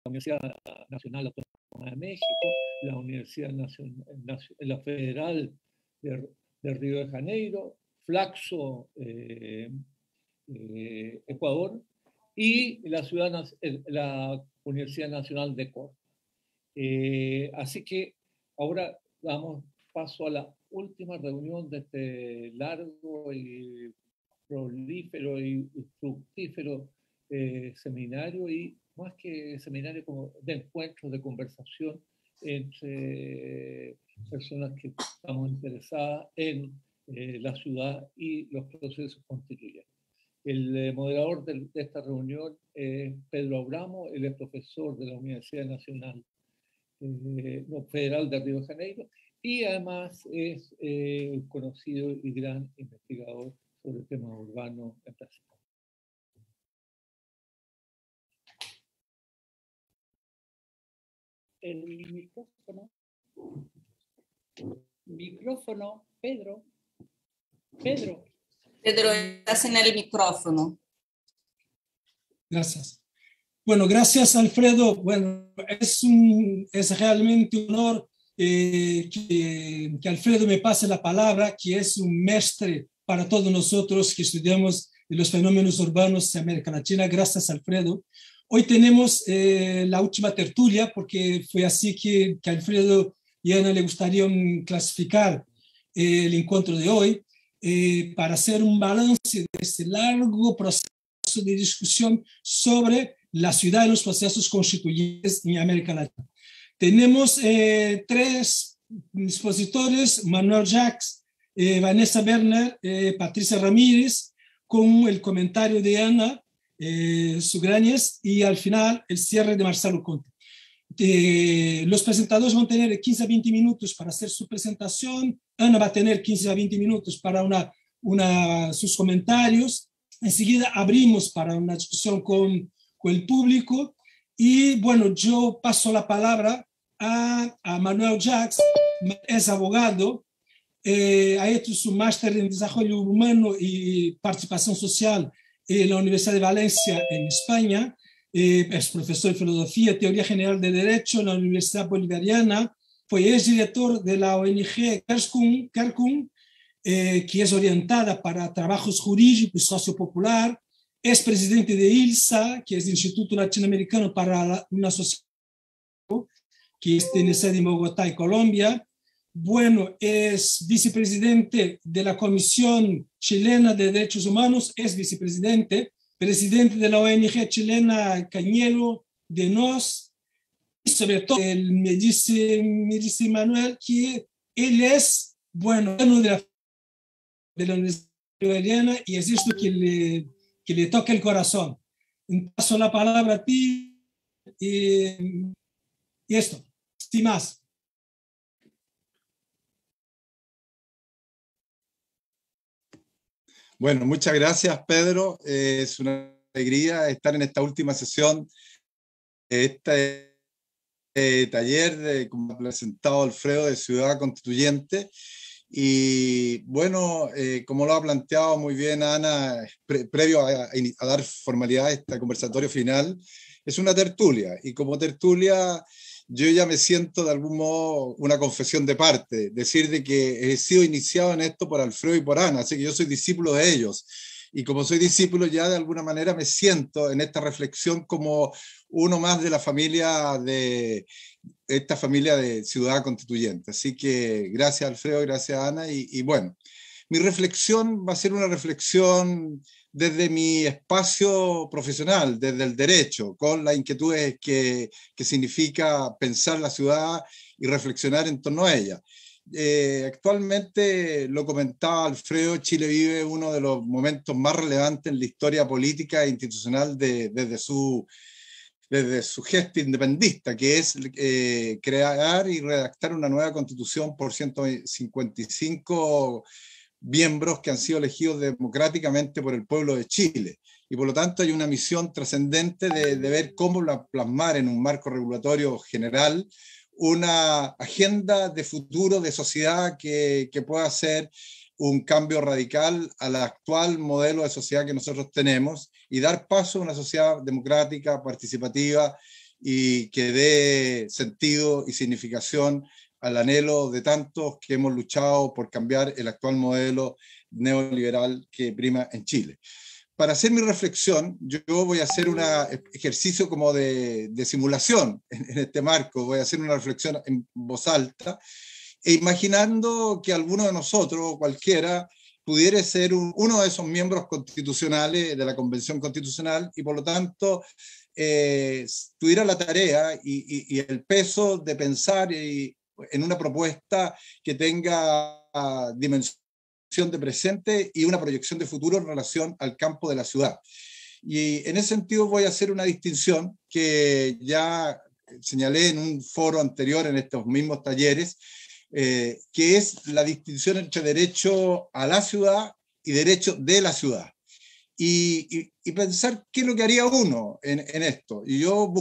Universidad Nacional Autónoma de México, la Universidad Nacional, la Federal de Río de Janeiro, Flaxo, Ecuador, y la Universidad Nacional de Córdoba. Así que ahora damos paso a la última reunión de este largo y prolífero y fructífero seminario, y más que seminario, como de encuentro, de conversación entre personas que estamos interesadas en la ciudad y los procesos constituyentes. El moderador de esta reunión es Pedro Abramo, él es profesor de la Universidad Nacional Federal de Río de Janeiro, y además es conocido y gran investigador sobre temas urbanos en Brasil. El micrófono. Micrófono, Pedro. Pedro. Pedro, estás en el micrófono. Gracias. Bueno, gracias, Alfredo. Bueno, es realmente un honor que Alfredo me pase la palabra, que es un mestre para todos nosotros que estudiamos los fenómenos urbanos de América Latina. Gracias, Alfredo. Hoy tenemos la última tertulia, porque fue así que Alfredo y Ana le gustaría clasificar el encuentro de hoy, para hacer un balance de este largo proceso de discusión sobre la ciudad y los procesos constituyentes en América Latina. Tenemos tres expositores: Manuel Jacques, Vanessa Werner, Patricia Ramírez, con el comentario de Ana Sugrañez y al final el cierre de Marcelo Conte. Los presentadores van a tener 15 a 20 minutos para hacer su presentación. Ana va a tener 15 a 20 minutos para sus comentarios. Enseguida abrimos para una discusión con el público. Y bueno, yo paso la palabra a Manuel Jacques, es abogado, ha hecho su máster en Desarrollo Humano y Participación Social en la Universidad de Valencia, en España. Es profesor de Filosofía y Teoría General de Derecho en la Universidad Bolivariana. Es director de la ONG Kerkun, que es orientada para trabajos jurídicos y sociopopular. Es presidente de ILSA, que es el Instituto Latinoamericano para una Sociedad, que tiene sede en Bogotá y Colombia. Bueno, es vicepresidente de la Comisión Chilena de Derechos Humanos, es vicepresidente, presidente de la ONG chilena Cañero de Nos, y sobre todo me dice Manuel que él es, bueno, de la Universidad Bolivariana, y es esto que le toca el corazón. Paso la palabra a ti y esto, sin más. Bueno, muchas gracias, Pedro. Es una alegría estar en esta última sesión, este taller, como ha presentado Alfredo, de Ciudad Constituyente. Y bueno, como lo ha planteado muy bien Ana, previo a dar formalidad a este conversatorio final, es una tertulia. Y como tertulia, yo ya me siento de algún modo una confesión de parte, decir de que he sido iniciado en esto por Alfredo y por Ana, así que yo soy discípulo de ellos. Y como soy discípulo, ya de alguna manera me siento en esta reflexión como uno más de la familia de esta familia de Ciudad Constituyente. Así que gracias, Alfredo, gracias, Ana. Y bueno, mi reflexión va a ser una reflexión desde mi espacio profesional, desde el derecho, con las inquietudes que significa pensar la ciudad y reflexionar en torno a ella. Actualmente, lo comentaba Alfredo, Chile vive uno de los momentos más relevantes en la historia política e institucional desde su gesto independentista, que es crear y redactar una nueva constitución por 155 miembros que han sido elegidos democráticamente por el pueblo de Chile. Y por lo tanto hay una misión trascendente de ver cómo plasmar en un marco regulatorio general una agenda de futuro de sociedad que pueda ser un cambio radical al actual modelo de sociedad que nosotros tenemos y dar paso a una sociedad democrática, participativa y que dé sentido y significación al anhelo de tantos que hemos luchado por cambiar el actual modelo neoliberal que prima en Chile. Para hacer mi reflexión, yo voy a hacer un ejercicio como de simulación en este marco, voy a hacer una reflexión en voz alta, e imaginando que alguno de nosotros, cualquiera, pudiera ser uno de esos miembros constitucionales de la Convención Constitucional y por lo tanto tuviera la tarea y el peso de pensar en una propuesta que tenga dimensión de presente y una proyección de futuro en relación al campo de la ciudad. Y en ese sentido voy a hacer una distinción que ya señalé en un foro anterior en estos mismos talleres, que es la distinción entre derecho a la ciudad y derecho de la ciudad. Y pensar qué es lo que haría uno en esto. Y yo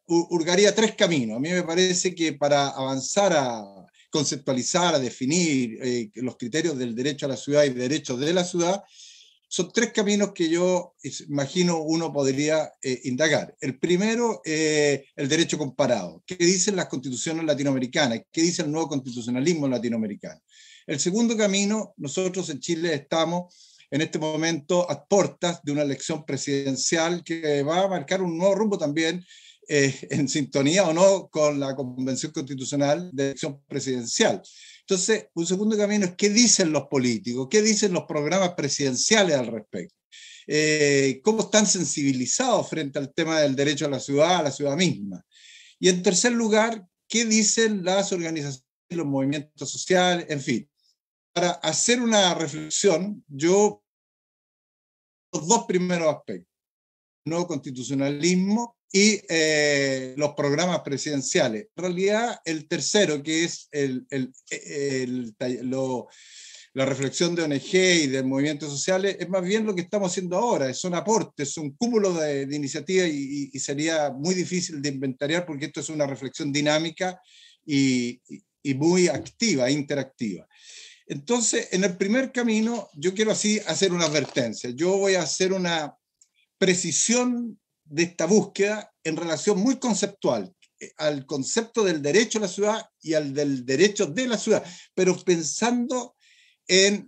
hurgaría tres caminos. A mí me parece que para avanzar a conceptualizar, a definir los criterios del derecho a la ciudad y derechos de la ciudad, son tres caminos que yo imagino uno podría indagar. El primero, el derecho comparado. ¿Qué dicen las constituciones latinoamericanas? ¿Qué dice el nuevo constitucionalismo latinoamericano? El segundo camino, nosotros en Chile estamos en este momento a puertas de una elección presidencial que va a marcar un nuevo rumbo también, en sintonía o no con la Convención Constitucional de Elección Presidencial. Entonces, un segundo camino es qué dicen los políticos, qué dicen los programas presidenciales al respecto, cómo están sensibilizados frente al tema del derecho a la ciudad misma. Y en tercer lugar, qué dicen las organizaciones, los movimientos sociales, en fin. Para hacer una reflexión, yo los dos primeros aspectos, el nuevo constitucionalismo y los programas presidenciales. En realidad, el tercero, que es la reflexión de ONG y de movimientos sociales, es más bien lo que estamos haciendo ahora, son aportes, son cúmulos de iniciativas y sería muy difícil de inventariar porque esto es una reflexión dinámica y muy activa, interactiva. Entonces, en el primer camino, yo quiero así hacer una advertencia. Yo voy a hacer una precisión de esta búsqueda en relación muy conceptual al concepto del derecho a la ciudad y al del derecho de la ciudad, pero pensando en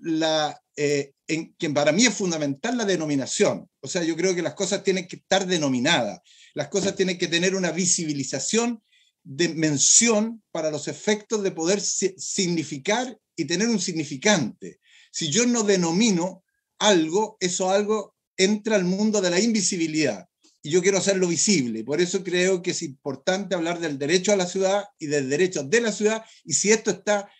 que para mí es fundamental la denominación. O sea, yo creo que las cosas tienen que estar denominadas, las cosas tienen que tener una visibilización de mención para los efectos de poder significar y tener un significante. Si yo no denomino algo, eso algo entra al mundo de la invisibilidad. Y yo quiero hacerlo visible. Por eso creo que es importante hablar del derecho a la ciudad y del derecho de la ciudad, y si esto está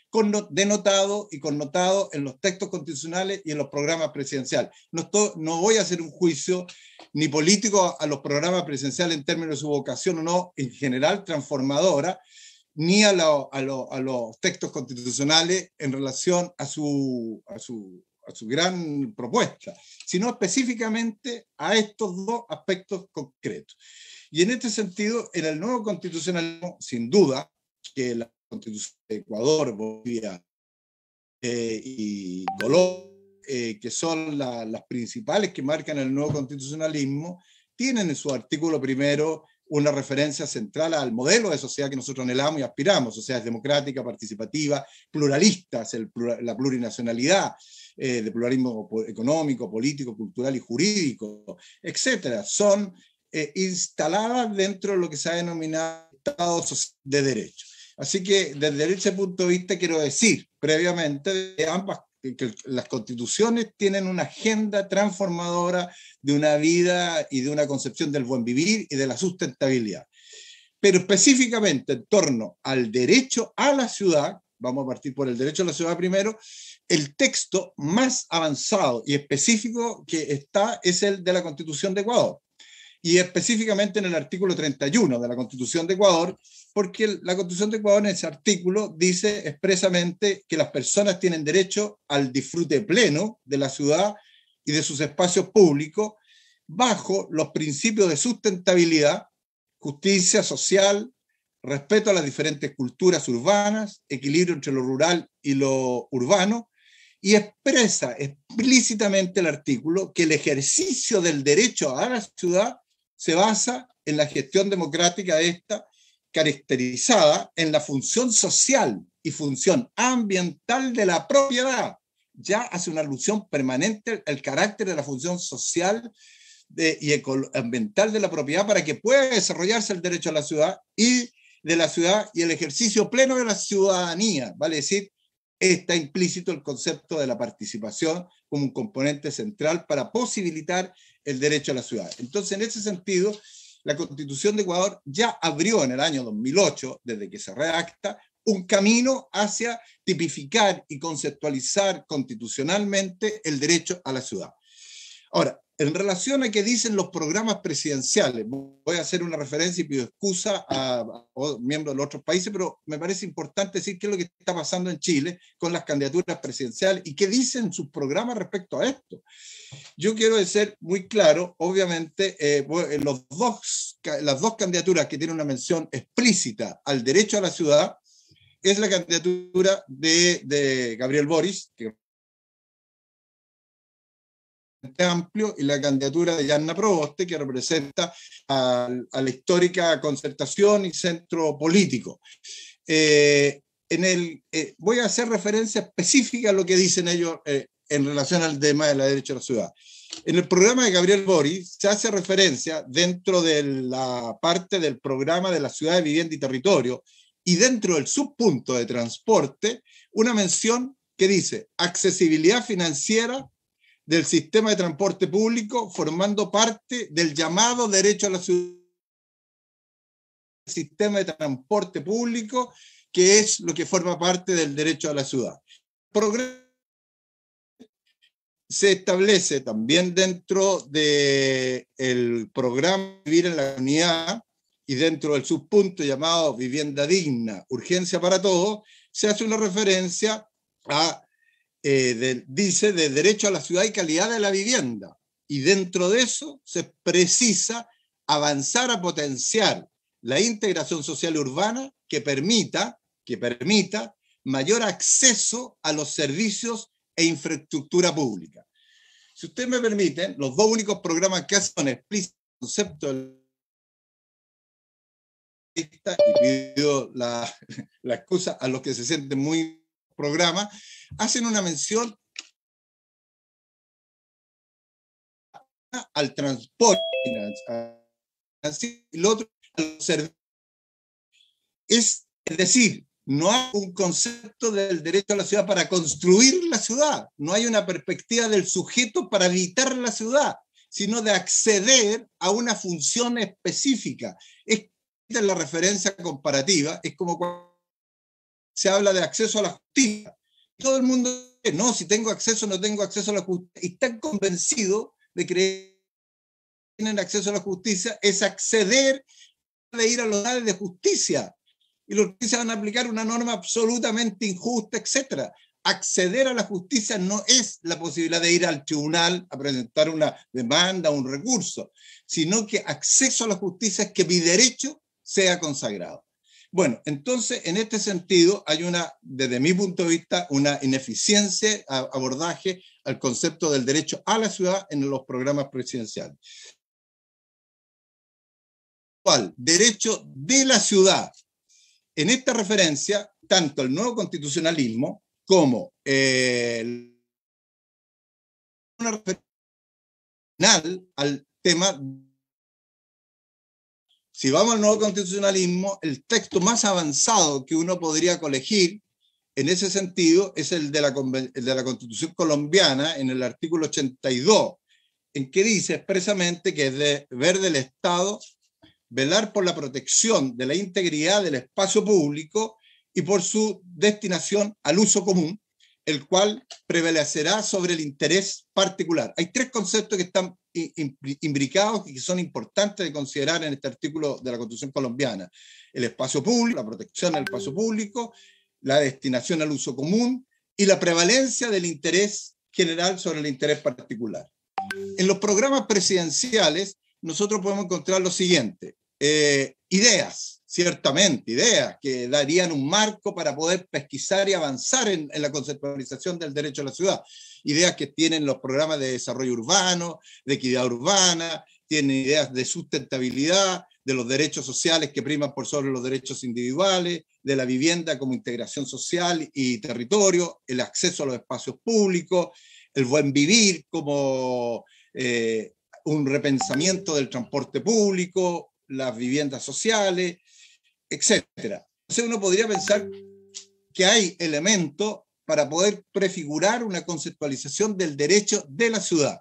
denotado y connotado en los textos constitucionales y en los programas presidenciales. No voy a hacer un juicio ni político a los programas presidenciales en términos de su vocación o no, en general transformadora, ni a los textos constitucionales en relación a su gran propuesta, sino específicamente a estos dos aspectos concretos. Y en este sentido, en el nuevo constitucionalismo, sin duda, que la Constitución de Ecuador, Bolivia y Colombia, que son las principales que marcan el nuevo constitucionalismo, tienen en su artículo primero una referencia central al modelo de sociedad que nosotros anhelamos y aspiramos, sociedades democrática, participativa, pluralistas, la plurinacionalidad, de pluralismo económico, político, cultural y jurídico, etcétera. Son instaladas dentro de lo que se ha denominado Estado de Derecho. Así que desde ese punto de vista quiero decir previamente de ambas que las constituciones tienen una agenda transformadora de una vida y de una concepción del buen vivir y de la sustentabilidad. Pero específicamente en torno al derecho a la ciudad, vamos a partir por el derecho a la ciudad primero, el texto más avanzado y específico que está es el de la Constitución de Ecuador. Y específicamente en el artículo 31 de la Constitución de Ecuador, porque la Constitución de Ecuador en ese artículo dice expresamente que las personas tienen derecho al disfrute pleno de la ciudad y de sus espacios públicos bajo los principios de sustentabilidad, justicia social, respeto a las diferentes culturas urbanas, equilibrio entre lo rural y lo urbano, y expresa explícitamente el artículo que el ejercicio del derecho a la ciudad se basa en la gestión democrática de esta, caracterizada en la función social y función ambiental de la propiedad. Ya hace una alusión permanente al carácter de la función social y ambiental de la propiedad para que pueda desarrollarse el derecho a la ciudad y el ejercicio pleno de la ciudadanía. Vale decir, está implícito el concepto de la participación como un componente central para posibilitar el derecho a la ciudad. Entonces, en ese sentido, la Constitución de Ecuador ya abrió en el año 2008, desde que se redacta, un camino hacia tipificar y conceptualizar constitucionalmente el derecho a la ciudad. Ahora, en relación a qué dicen los programas presidenciales, voy a hacer una referencia y pido excusa a miembros de los otros países, pero me parece importante decir qué es lo que está pasando en Chile con las candidaturas presidenciales y qué dicen sus programas respecto a esto. Yo quiero ser muy claro, obviamente, las dos candidaturas que tienen una mención explícita al derecho a la ciudad es la candidatura de Gabriel Boric, que amplio, y la candidatura de Yanna Proboste, que representa a la histórica Concertación y Centro Político. Voy a hacer referencia específica a lo que dicen ellos en relación al tema de la derecho a la ciudad. En el programa de Gabriel Boric se hace referencia dentro de la parte del programa de la ciudad de vivienda y territorio y dentro del subpunto de transporte, una mención que dice accesibilidad financiera del sistema de transporte público formando parte del llamado derecho a la ciudad, sistema de transporte público, que es lo que forma parte del derecho a la ciudad. Se establece también dentro del programa Vivir en la Unidad y dentro del subpunto llamado Vivienda Digna, Urgencia para Todos, se hace una referencia a dice de derecho a la ciudad y calidad de la vivienda. Y dentro de eso se precisa avanzar a potenciar la integración social urbana que permita mayor acceso a los servicios e infraestructura pública. Si ustedes me permiten, los dos únicos programas que hacen explícito el concepto del y pido la excusa a los que se sienten muy programa, hacen una mención al transporte, y lo otro al servicio. Es decir, no hay un concepto del derecho a la ciudad para construir la ciudad, no hay una perspectiva del sujeto para habitar la ciudad, sino de acceder a una función específica. Esta es la referencia comparativa, es como cuando se habla de acceso a la justicia. Todo el mundo dice, no, si tengo acceso, no tengo acceso a la justicia. Y están convencidos de creer que tienen acceso a la justicia, es acceder de ir a los tribunales de justicia. Y los justicia van a aplicar una norma absolutamente injusta, etc. Acceder a la justicia no es la posibilidad de ir al tribunal a presentar una demanda o un recurso, sino que acceso a la justicia es que mi derecho sea consagrado. Bueno, entonces, en este sentido, hay desde mi punto de vista, una ineficiencia abordaje al concepto del derecho a la ciudad en los programas presidenciales. ¿Cuál? Derecho de la ciudad. En esta referencia, tanto el nuevo constitucionalismo como una referencia al tema. Si vamos al nuevo constitucionalismo, el texto más avanzado que uno podría colegir en ese sentido es el de la Constitución colombiana, en el artículo 82, en que dice expresamente que es deber del Estado velar por la protección de la integridad del espacio público y por su destinación al uso común, el cual prevalecerá sobre el interés particular. Hay tres conceptos que están imbricados y que son importantes de considerar en este artículo de la Constitución colombiana: el espacio público, la protección del espacio público, la destinación al uso común y la prevalencia del interés general sobre el interés particular. En los programas presidenciales nosotros podemos encontrar lo siguiente: ideas, ciertamente ideas que darían un marco para poder pesquisar y avanzar en la conceptualización del derecho a la ciudad. Ideas que tienen los programas de desarrollo urbano, de equidad urbana, tienen ideas de sustentabilidad, de los derechos sociales que priman por sobre los derechos individuales, de la vivienda como integración social y territorio, el acceso a los espacios públicos, el buen vivir como un repensamiento del transporte público, las viviendas sociales, etc. Entonces uno podría pensar que hay elementos para poder prefigurar una conceptualización del derecho de la ciudad.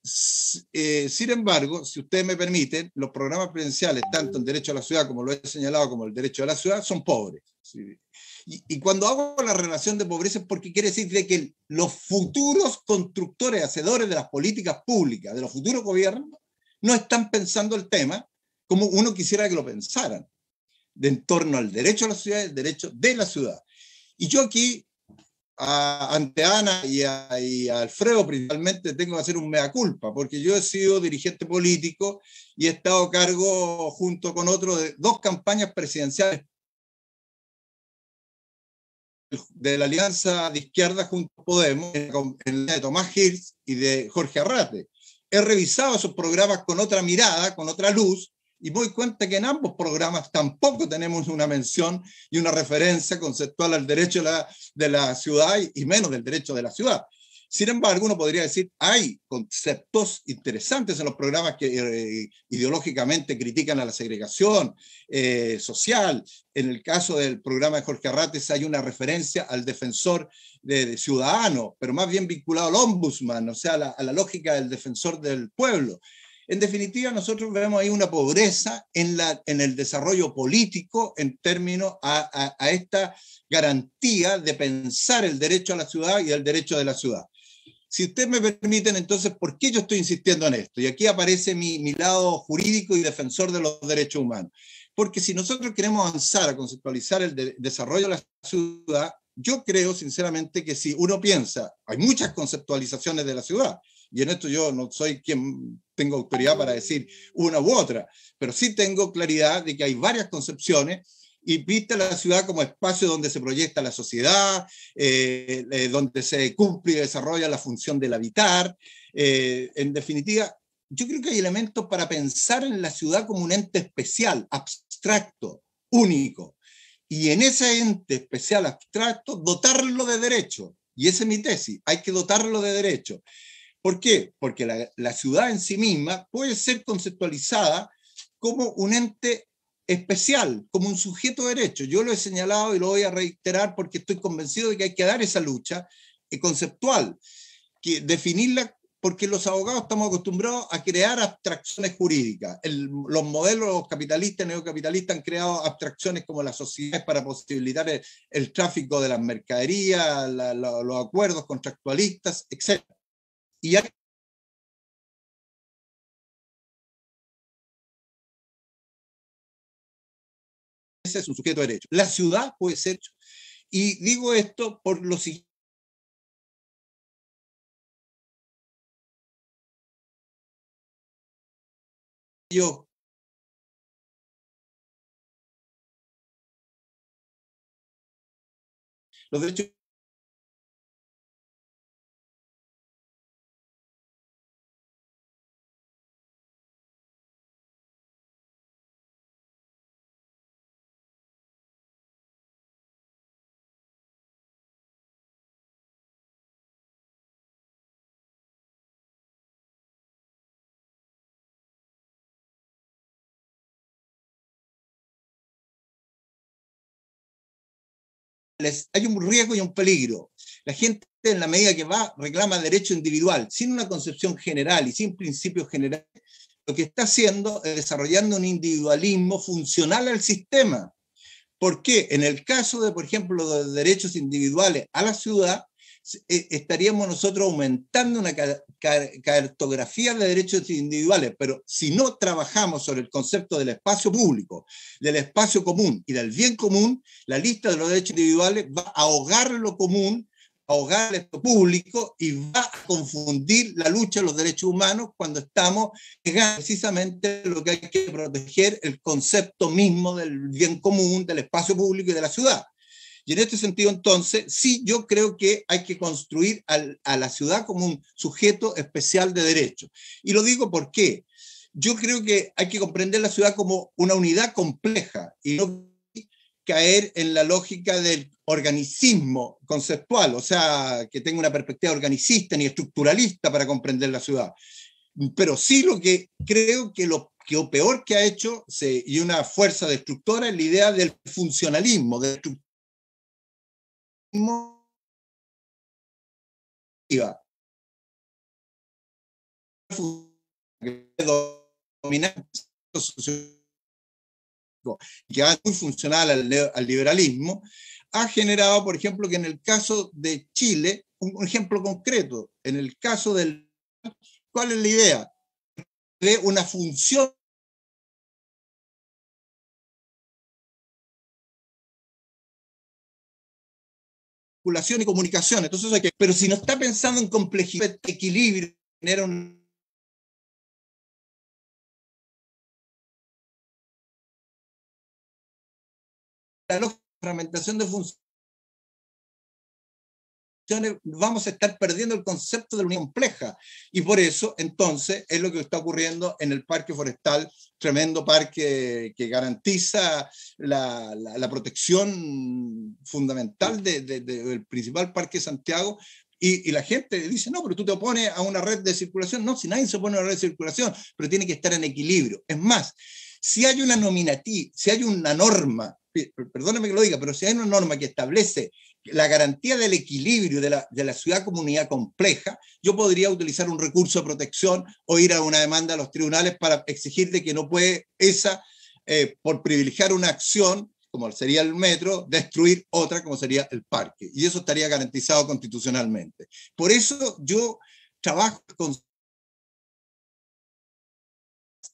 Sin embargo, si ustedes me permiten, los programas presidenciales, tanto el derecho a la ciudad, como lo he señalado, como el derecho a la ciudad, son pobres. ¿Sí? Y cuando hago la relación de pobreza es porque quiere decir de que los futuros constructores, hacedores de las políticas públicas, de los futuros gobiernos, no están pensando el tema como uno quisiera que lo pensaran, en torno al derecho a la ciudad y el derecho de la ciudad. Y yo aquí, ante Ana y a Alfredo principalmente, tengo que hacer un mea culpa, porque yo he sido dirigente político y he estado a cargo, junto con otros, de 2 campañas presidenciales de la Alianza de Izquierda junto a Podemos, en la de Tomás Hirsch y de Jorge Arrate. He revisado esos programas con otra mirada, con otra luz, y me doy cuenta que en ambos programas tampoco tenemos una mención y una referencia conceptual al derecho de la ciudad y menos del derecho de la ciudad. Sin embargo, uno podría decir, hay conceptos interesantes en los programas que ideológicamente critican a la segregación social. En el caso del programa de Jorge Arrates hay una referencia al defensor de ciudadano, pero más bien vinculado al ombudsman, o sea, a la lógica del defensor del pueblo. En definitiva, nosotros vemos ahí una pobreza en el desarrollo político en términos a esta garantía de pensar el derecho a la ciudad y el derecho de la ciudad. Si ustedes me permiten, entonces, ¿por qué yo estoy insistiendo en esto? Y aquí aparece mi lado jurídico y defensor de los derechos humanos. Porque si nosotros queremos avanzar a conceptualizar el desarrollo de la ciudad, yo creo sinceramente que si uno piensa, hay muchas conceptualizaciones de la ciudad, y en esto yo no soy quien tengo autoridad para decir una u otra, pero sí tengo claridad de que hay varias concepciones y vista la ciudad como espacio donde se proyecta la sociedad, donde se cumple y desarrolla la función del habitar. En definitiva, yo creo que hay elementos para pensar en la ciudad como un ente especial, abstracto, único. Y en ese ente especial, abstracto, dotarlo de derecho. Y esa es mi tesis, hay que dotarlo de derecho. ¿Por qué? Porque la ciudad en sí misma puede ser conceptualizada como un ente especial, como un sujeto de derecho. Yo lo he señalado y lo voy a reiterar porque estoy convencido de que hay que dar esa lucha conceptual, que definirla, porque los abogados estamos acostumbrados a crear abstracciones jurídicas. Los modelos capitalistas y neocapitalistas han creado abstracciones como las sociedades para posibilitar el tráfico de las mercaderías, los acuerdos contractualistas, etc. Y hay ese es un sujeto de derecho. La ciudad puede ser, y digo esto por lo siguiente. Los derechos hay un riesgo y un peligro. La gente, en la medida que va, reclama derecho individual, sin una concepción general y sin principios generales, lo que está haciendo es desarrollando un individualismo funcional al sistema. ¿Por qué? En el caso de, por ejemplo, de derechos individuales a la ciudad, estaríamos nosotros aumentando una cartografía de derechos individuales, pero si no trabajamos sobre el concepto del espacio público, del espacio común y del bien común, la lista de los derechos individuales va a ahogar lo común, ahogar el público y va a confundir la lucha de los derechos humanos cuando estamos llegando precisamente lo que hay que proteger, el concepto mismo del bien común, del espacio público y de la ciudad. Y en este sentido, entonces, sí, yo creo que hay que construir a la ciudad como un sujeto especial de derechos. Y lo digo ¿por qué? yo creo que hay que comprender la ciudad como una unidad compleja y no caer en la lógica del organicismo conceptual, o sea, que tenga una perspectiva organicista ni estructuralista para comprender la ciudad. Pero sí lo que creo que lo peor que ha hecho y una fuerza destructora es la idea del funcionalismo, del estructuralismo dominante que es muy funcional al liberalismo, ha generado, por ejemplo, que en el caso de Chile, un ejemplo concreto, en el caso del... ¿Cuál es la idea? De una función y comunicación. Entonces hay que, pero si no está pensando en complejidad, equilibrio, genera la fragmentación de funciones, vamos a estar perdiendo el concepto de la unión compleja. Y por eso, entonces, es lo que está ocurriendo en el Parque Forestal, tremendo parque que garantiza la protección fundamental del principal parque de Santiago. Y la gente dice, no, pero tú te opones a una red de circulación. No, si nadie se opone a una red de circulación, pero tiene que estar en equilibrio. Es más, si hay una nominativa, si hay una norma, perdóneme que lo diga, pero si hay una norma que establece la garantía del equilibrio de la ciudad-comunidad compleja, yo podría utilizar un recurso de protección o ir a una demanda a los tribunales para exigir de que no puede por privilegiar una acción, como sería el metro, destruir otra, como sería el parque. Y eso estaría garantizado constitucionalmente. Por eso yo trabajo con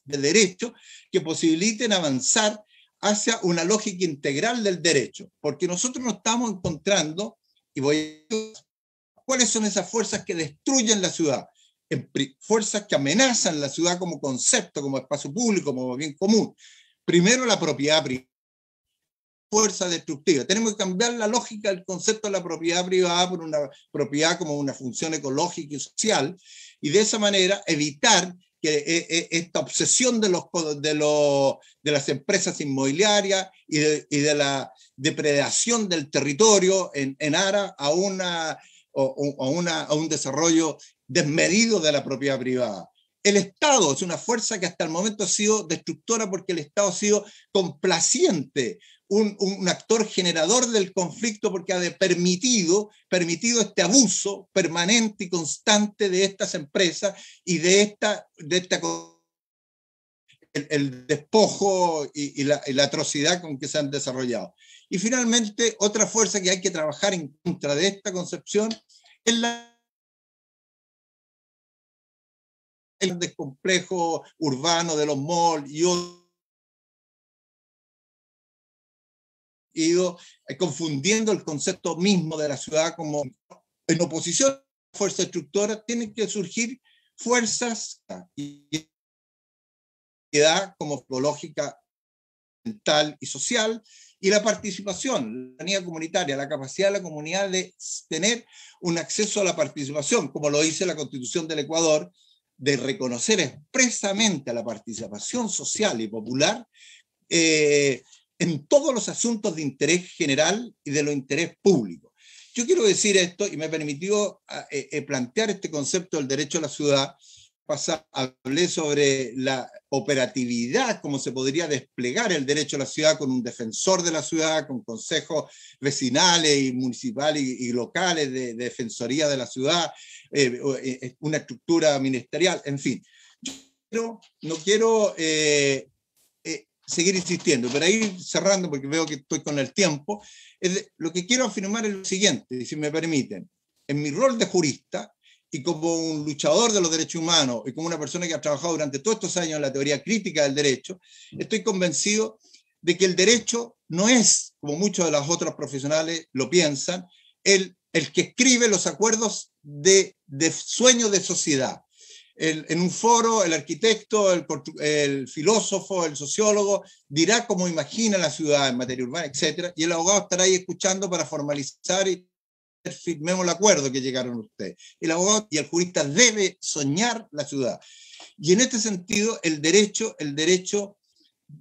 de derecho que posibiliten avanzar hacia una lógica integral del derecho, porque nosotros nos estamos encontrando, y ¿cuáles son esas fuerzas que destruyen la ciudad? Fuerzas que amenazan la ciudad como concepto, como espacio público, como bien común. Primero, la propiedad privada, fuerza destructiva. Tenemos que cambiar la lógica del concepto de la propiedad privada por una propiedad como una función ecológica y social, y de esa manera evitar que esta obsesión de las empresas inmobiliarias y de la depredación del territorio en aras a un desarrollo desmedido de la propiedad privada. El Estado es una fuerza que hasta el momento ha sido destructora porque el Estado ha sido complaciente, un actor generador del conflicto porque ha permitido este abuso permanente y constante de estas empresas y el despojo y la atrocidad con que se han desarrollado. Y finalmente, otra fuerza que hay que trabajar en contra de esta concepción es el descomplejo urbano de los malls y ido confundiendo el concepto mismo de la ciudad como en oposición a la fuerza destructora. Tienen que surgir fuerzas y como ecológica, mental y social, y la participación, la unidad comunitaria, la capacidad de la comunidad de tener un acceso a la participación, como lo dice la Constitución del Ecuador, de reconocer expresamente a la participación social y popular en todos los asuntos de interés general y de los interés público. Yo quiero decir esto y me permitió plantear este concepto del derecho a la ciudad. Hablé sobre la operatividad, cómo se podría desplegar el derecho a la ciudad con un defensor de la ciudad, con consejos vecinales y municipales y locales de defensoría de la ciudad, una estructura ministerial, en fin. Yo no quiero seguir insistiendo, pero ir cerrando porque veo que estoy con el tiempo. Lo que quiero afirmar es lo siguiente, si me permiten. En mi rol de jurista y como un luchador de los derechos humanos y como una persona que ha trabajado durante todos estos años en la teoría crítica del derecho, estoy convencido de que el derecho no es, como muchos de los otros profesionales lo piensan, el que escribe los acuerdos de sueño de sociedad. En un foro, el arquitecto, el filósofo, el sociólogo dirá cómo imagina la ciudad en materia urbana, etc. Y el abogado estará ahí escuchando para formalizar y firmemos el acuerdo que llegaron ustedes. El abogado y el jurista debe soñar la ciudad. Y en este sentido, el derecho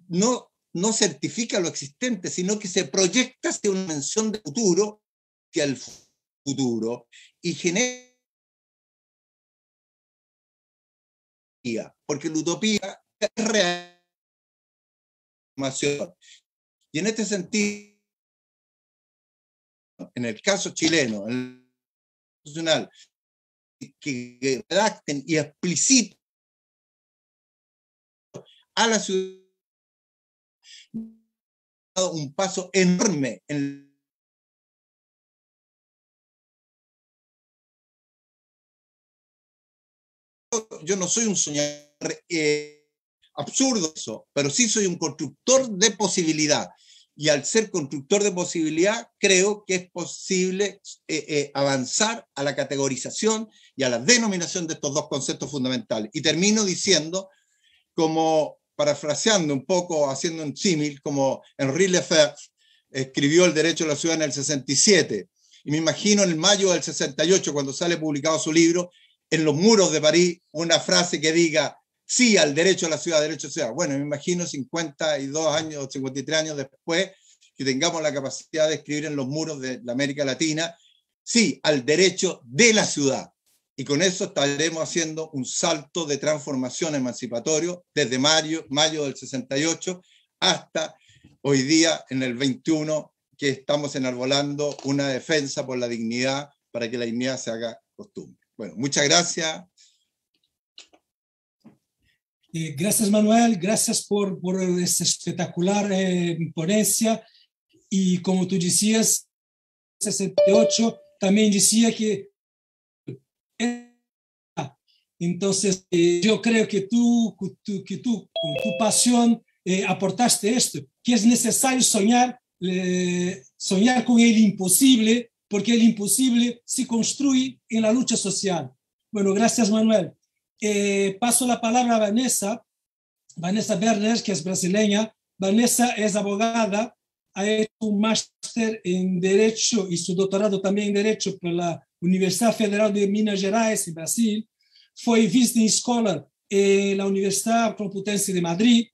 no certifica lo existente, sino que se proyecta hacia una dimensión de futuro, hacia el futuro, y genera, porque la utopía es real. Y en este sentido, en el caso chileno, en el constitucional, que redacten y expliciten a la ciudad un paso enorme en yo no soy un soñador absurdo eso, pero sí soy un constructor de posibilidad. Y al ser constructor de posibilidad, creo que es posible avanzar a la categorización y a la denominación de estos dos conceptos fundamentales. Y termino diciendo, como parafraseando un poco, haciendo un símil, como Henri Lefebvre escribió El derecho a la ciudad en el 67, y me imagino en el mayo del 68, cuando sale publicado su libro, en los muros de París, una frase que diga, sí al derecho a la ciudad, derecho a la ciudad. Bueno, me imagino 52 años, 53 años después, que tengamos la capacidad de escribir en los muros de la América Latina, sí al derecho de la ciudad. Y con eso estaremos haciendo un salto de transformación emancipatorio desde mayo del 68 hasta hoy día, en el 21, que estamos enarbolando una defensa por la dignidad, para que la dignidad se haga costumbre. Bueno, muchas gracias. Gracias, Manuel. Gracias por esta espectacular ponencia. Y como tú decías, 68 también decía que... Entonces, yo creo que tú, con tu pasión, aportaste esto, que es necesario soñar con el imposible, porque el imposible se construye en la lucha social. Bueno, gracias, Manuel. Paso la palabra a Vanessa Werner, que es brasileña. Vanessa es abogada, ha hecho un máster en Derecho y su doctorado también en Derecho por la Universidad Federal de Minas Gerais, en Brasil. Fue visiting scholar en la Universidad Complutense de Madrid.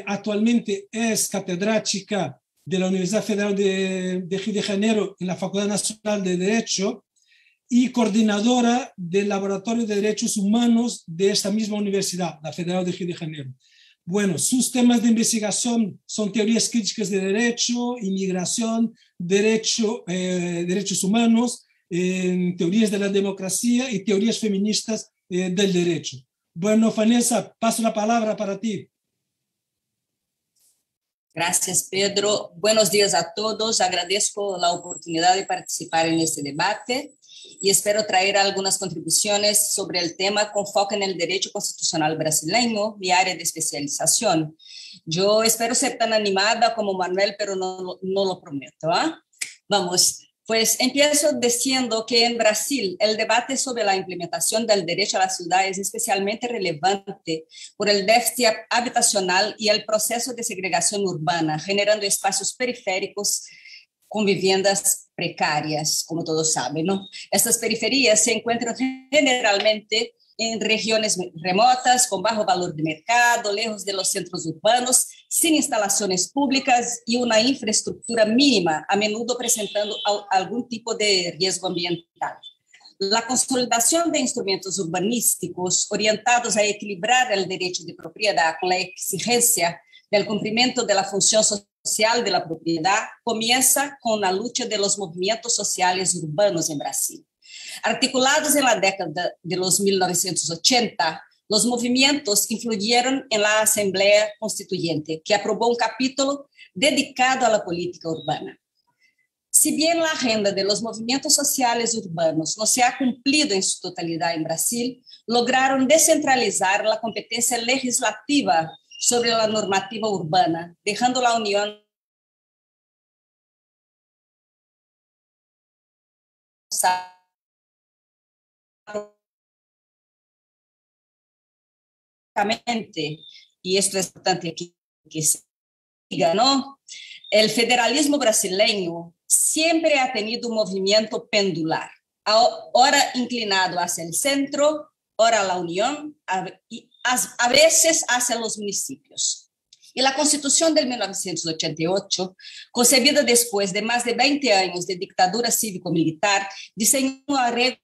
Actualmente es catedrática de la Universidad Federal de Río de Janeiro en la Facultad Nacional de Derecho y coordinadora del Laboratorio de Derechos Humanos de esta misma universidad, la Federal de Río de Janeiro. Bueno, sus temas de investigación son teorías críticas de derecho, inmigración, derechos humanos, teorías de la democracia y teorías feministas del derecho. Bueno, Vanessa, paso la palabra para ti. Gracias, Pedro. Buenos días a todos. Agradezco la oportunidad de participar en este debate y espero traer algunas contribuciones sobre el tema con foco en el derecho constitucional brasileño, mi área de especialización. Yo espero ser tan animada como Manuel, pero no lo prometo. Vamos. Pues empiezo diciendo que en Brasil el debate sobre la implementación del derecho a la ciudad es especialmente relevante por el déficit habitacional y el proceso de segregación urbana, generando espacios periféricos con viviendas precarias, como todos saben, ¿no? Estas periferias se encuentran generalmente en regiones remotas, con bajo valor de mercado, lejos de los centros urbanos, sin instalaciones públicas y una infraestructura mínima, a menudo presentando algún tipo de riesgo ambiental. La consolidación de instrumentos urbanísticos orientados a equilibrar el derecho de propiedad con la exigencia del cumplimiento de la función social de la propiedad comienza con la lucha de los movimientos sociales urbanos en Brasil. Articulados en la década de los 1980, los movimientos influyeron en la Asamblea Constituyente, que aprobó un capítulo dedicado a la política urbana. Si bien la agenda de los movimientos sociales urbanos no se ha cumplido en su totalidad en Brasil, lograron descentralizar la competencia legislativa sobre la normativa urbana, dejando la Unión y esto es importante que se diga, ¿no? El federalismo brasileño siempre ha tenido un movimiento pendular, ahora inclinado hacia el centro, ora la Unión y a veces hacia los municipios. Y la Constitución de 1988, concebida después de más de 20 años de dictadura cívico-militar, diseñó un arreglo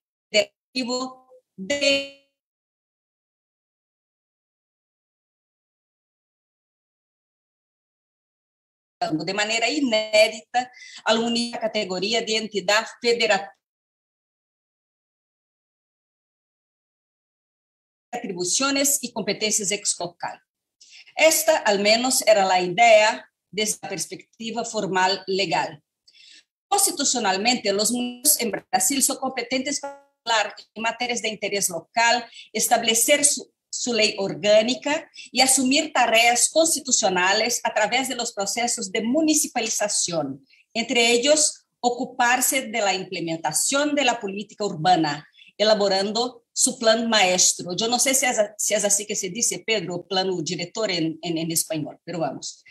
de manera inédita a la única categoría de entidad federativa, atribuciones y competencias ex-local. Esta, al menos, era la idea desde la perspectiva formal legal. Constitucionalmente, los municipios en Brasil son competentes para hablar en materias de interés local, establecer su ley orgánica y asumir tareas constitucionales a través de los procesos de municipalización, entre ellos ocuparse de la implementación de la política urbana, elaborando su plan maestro. Yo no sé si es así que se dice, Pedro, plano director en español, pero vamos.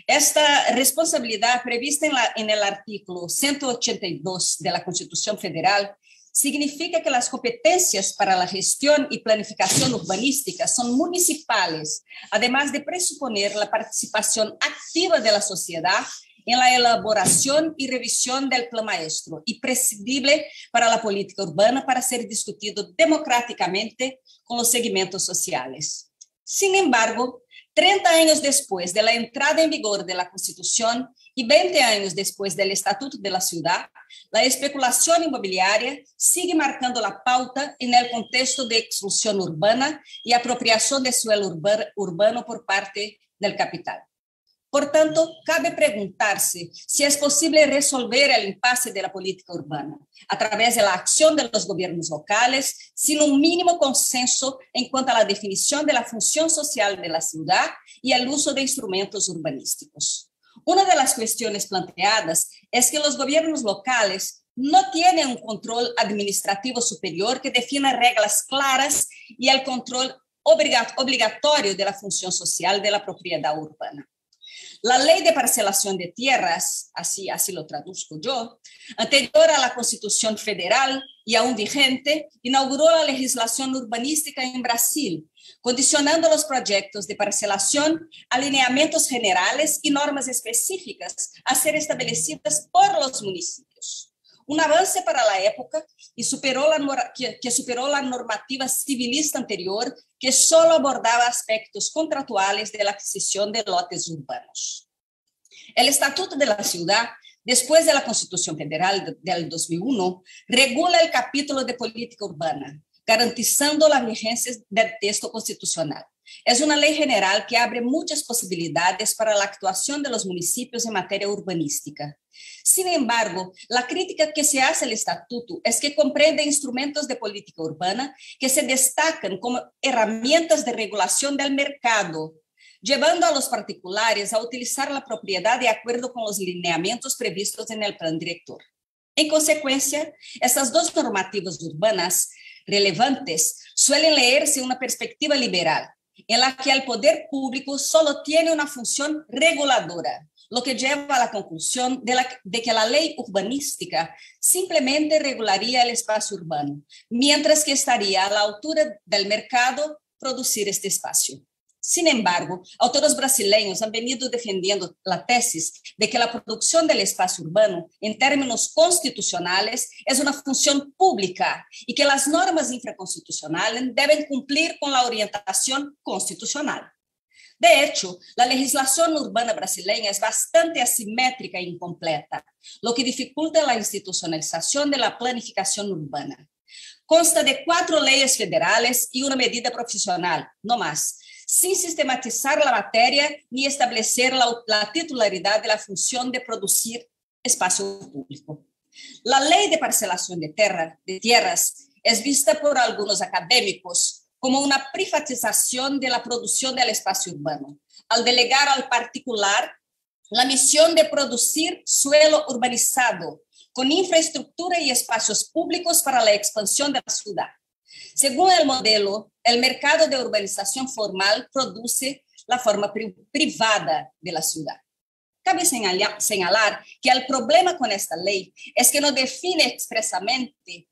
Esta responsabilidad prevista en el artículo 182 de la Constitución Federal significa que las competencias para la gestión y planificación urbanística son municipales, además de presuponer la participación activa de la sociedad en la elaboración y revisión del plan maestro, imprescindible para la política urbana para ser discutido democráticamente con los segmentos sociales. Sin embargo, 30 años después de la entrada en vigor de la Constitución y 20 años después del Estatuto de la Ciudad, la especulación inmobiliaria sigue marcando la pauta en el contexto de exclusión urbana y apropiación de suelo urbano por parte del capital. Por tanto, cabe preguntarse si es posible resolver el impasse de la política urbana a través de la acción de los gobiernos locales sin un mínimo consenso en cuanto a la definición de la función social de la ciudad y el uso de instrumentos urbanísticos. Una de las cuestiones planteadas es que los gobiernos locales no tienen un control administrativo superior que defina reglas claras y el control obligatorio de la función social de la propiedad urbana. La ley de parcelación de tierras, así lo traduzco yo, anterior a la Constitución Federal y aún vigente, inauguró la legislación urbanística en Brasil, condicionando los proyectos de parcelación a lineamientos generales y normas específicas a ser establecidas por los municipios. Un avance para la época y superó la normativa civilista anterior que solo abordaba aspectos contractuales de la adquisición de lotes urbanos. El Estatuto de la Ciudad, después de la Constitución Federal del 2001, regula el capítulo de política urbana, garantizando la vigencia del texto constitucional. Es una ley general que abre muchas posibilidades para la actuación de los municipios en materia urbanística. Sin embargo, la crítica que se hace al estatuto es que comprende instrumentos de política urbana que se destacan como herramientas de regulación del mercado, llevando a los particulares a utilizar la propiedad de acuerdo con los lineamientos previstos en el plan director. En consecuencia, estas dos normativas urbanas relevantes suelen leerse en una perspectiva liberal, en la que el poder público solo tiene una función reguladora, lo que lleva a la conclusión de que la ley urbanística simplemente regularía el espacio urbano, mientras que estaría a la altura del mercado producir este espacio. Sin embargo, autores brasileños han venido defendiendo la tesis de que la producción del espacio urbano, en términos constitucionales, es una función pública y que las normas infraconstitucionales deben cumplir con la orientación constitucional. De hecho, la legislación urbana brasileña es bastante asimétrica e incompleta, lo que dificulta la institucionalización de la planificación urbana. Consta de 4 leyes federales y una medida profesional, no más, sin sistematizar la materia ni establecer la titularidad de la función de producir espacio público. La ley de parcelación de tierras es vista por algunos académicos como una privatización de la producción del espacio urbano, al delegar al particular la misión de producir suelo urbanizado con infraestructura y espacios públicos para la expansión de la ciudad. Según el modelo, el mercado de urbanización formal produce la forma privada de la ciudad. Cabe señalar que el problema con esta ley es que no define expresamente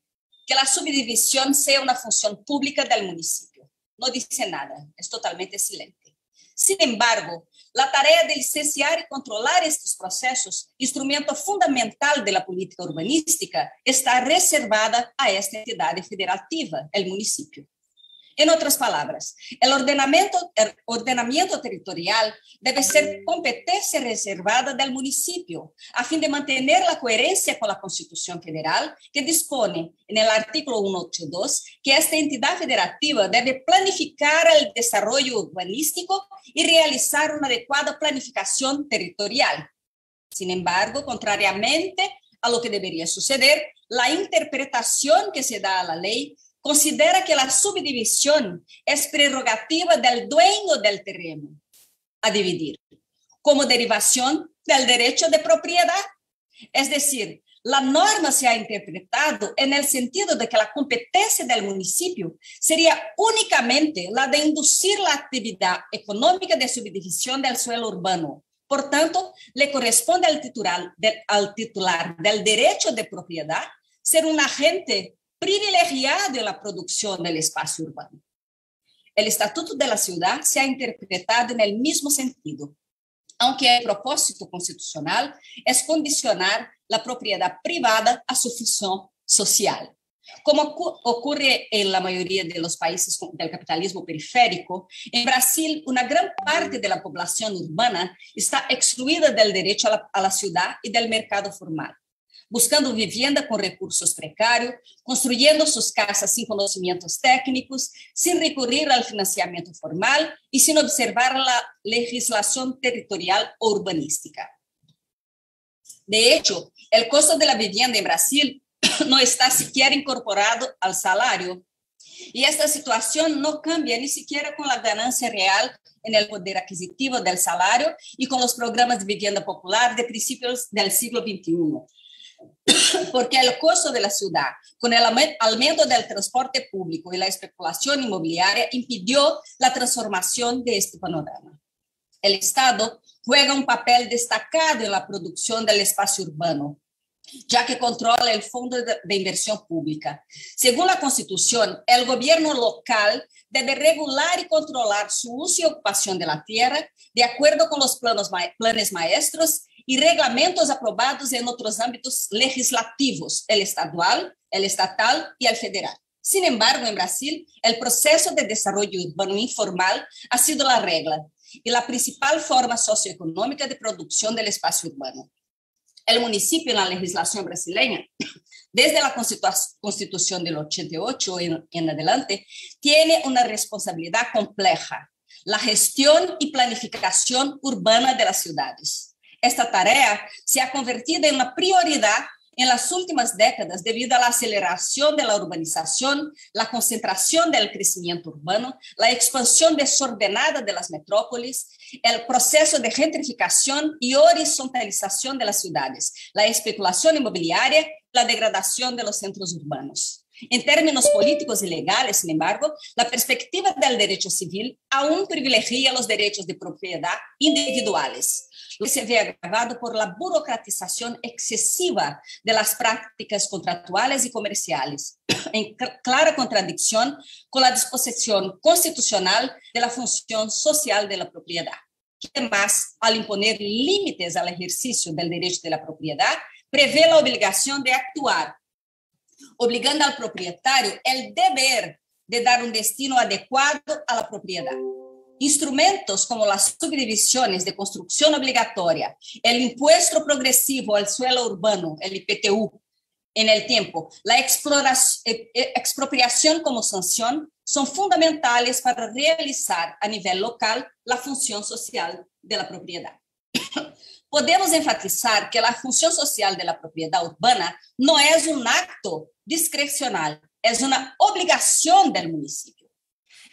que la subdivisión sea una función pública del municipio. No dice nada, es totalmente silente. Sin embargo, la tarea de licenciar y controlar estos procesos, instrumento fundamental de la política urbanística, está reservada a esta entidad federativa, el municipio. En otras palabras, el ordenamiento territorial debe ser competencia reservada del municipio, a fin de mantener la coherencia con la Constitución Federal, que dispone en el artículo 182 que esta entidad federativa debe planificar el desarrollo urbanístico y realizar una adecuada planificación territorial. Sin embargo, contrariamente a lo que debería suceder, la interpretación que se da a la ley considera que la subdivisión es prerrogativa del dueño del terreno a dividir, como derivación del derecho de propiedad. Es decir, la norma se ha interpretado en el sentido de que la competencia del municipio sería únicamente la de inducir la actividad económica de subdivisión del suelo urbano. Por tanto, le corresponde al titular del derecho de propiedad ser un agente privilegiado en la producción del espacio urbano. El Estatuto de la Ciudad se ha interpretado en el mismo sentido, aunque el propósito constitucional es condicionar la propiedad privada a su función social. Como ocurre en la mayoría de los países del capitalismo periférico, en Brasil una gran parte de la población urbana está excluida del derecho a la ciudad y del mercado formal, buscando vivienda con recursos precarios, construyendo sus casas sin conocimientos técnicos, sin recurrir al financiamiento formal y sin observar la legislación territorial o urbanística. De hecho, el costo de la vivienda en Brasil no está siquiera incorporado al salario, y esta situación no cambia ni siquiera con la ganancia real en el poder adquisitivo del salario y con los programas de vivienda popular de principios del siglo XXI. Porque el costo de la ciudad, con el aumento del transporte público y la especulación inmobiliaria, impidió la transformación de este panorama. El Estado juega un papel destacado en la producción del espacio urbano, ya que controla el Fondo de Inversión Pública. Según la Constitución, el gobierno local debe regular y controlar su uso y ocupación de la tierra de acuerdo con los planes maestros y reglamentos aprobados en otros ámbitos legislativos, el estatal y el federal. Sin embargo, en Brasil, el proceso de desarrollo urbano informal ha sido la regla y la principal forma socioeconómica de producción del espacio urbano. El municipio en la legislación brasileña, desde la Constitución del 88 en adelante, tiene una responsabilidad compleja: la gestión y planificación urbana de las ciudades. Esta tarea se ha convertido en una prioridad en las últimas décadas debido a la aceleración de la urbanización, la concentración del crecimiento urbano, la expansión desordenada de las metrópolis, el proceso de gentrificación y horizontalización de las ciudades, la especulación inmobiliaria, la degradación de los centros urbanos. En términos políticos y legales, sin embargo, la perspectiva del derecho civil aún privilegia los derechos de propiedad individuales, lo que se ve agravado por la burocratización excesiva de las prácticas contractuales y comerciales, en clara contradicción con la disposición constitucional de la función social de la propiedad, que además, al imponer límites al ejercicio del derecho de la propiedad, prevé la obligación de actuar, obligando al propietario el deber de dar un destino adecuado a la propiedad. Instrumentos como las subdivisiones de construcción obligatoria, el impuesto progresivo al suelo urbano, el IPTU, en el tiempo, la expropiación como sanción, son fundamentales para realizar a nivel local la función social de la propiedad. Podemos enfatizar que la función social de la propiedad urbana no es un acto discrecional, es una obligación del municipio.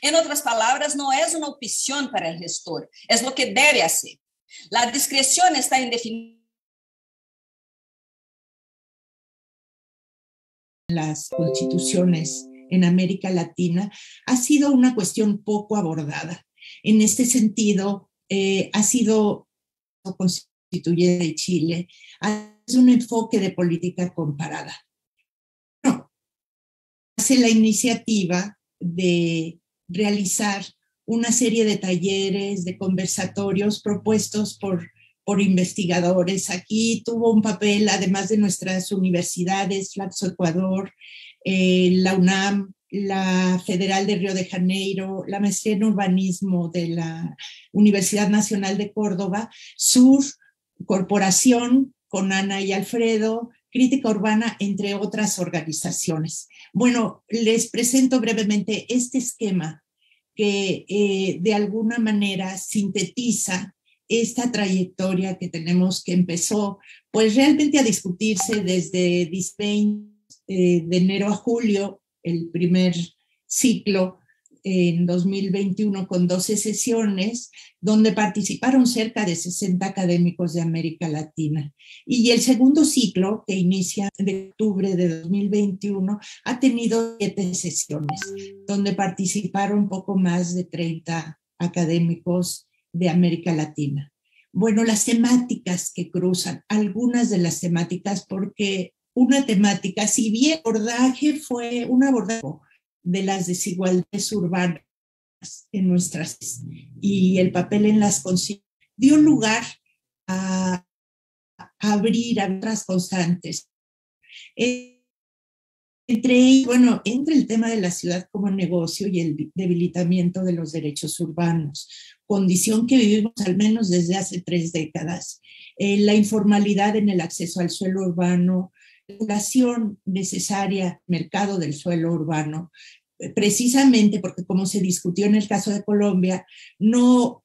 En otras palabras, no es una opción para el gestor, es lo que debe hacer. La discreción está en definir las constituciones en América Latina ha sido una cuestión poco abordada. En este sentido, ha sido constituyente de Chile, es un enfoque de política comparada. No, hace la iniciativa de realizar una serie de talleres, de conversatorios propuestos por investigadores. Aquí tuvo un papel, además de nuestras universidades, Flaxo Ecuador, la UNAM, la Federal de Río de Janeiro, la maestría en urbanismo de la Universidad Nacional de Córdoba, SUR, Corporación, con Ana y Alfredo, Crítica Urbana, entre otras organizaciones. Bueno, les presento brevemente este esquema que de alguna manera sintetiza esta trayectoria que tenemos, que empezó pues realmente a discutirse desde de enero a julio, el primer ciclo en 2021 con 12 sesiones, donde participaron cerca de 60 académicos de América Latina. Y el segundo ciclo, que inicia de octubre de 2021, ha tenido 7 sesiones, donde participaron un poco más de 30 académicos de América Latina. Bueno, las temáticas que cruzan, algunas de las temáticas, porque una temática, si bien el abordaje fue un abordaje de las desigualdades urbanas en nuestras y el papel en las conciencias, dio lugar a abrir a otras constantes. Entre el tema de la ciudad como negocio y el debilitamiento de los derechos urbanos, condición que vivimos al menos desde hace 3 décadas, la informalidad en el acceso al suelo urbano, la regulación necesaria, mercado del suelo urbano, precisamente porque, como se discutió en el caso de Colombia, no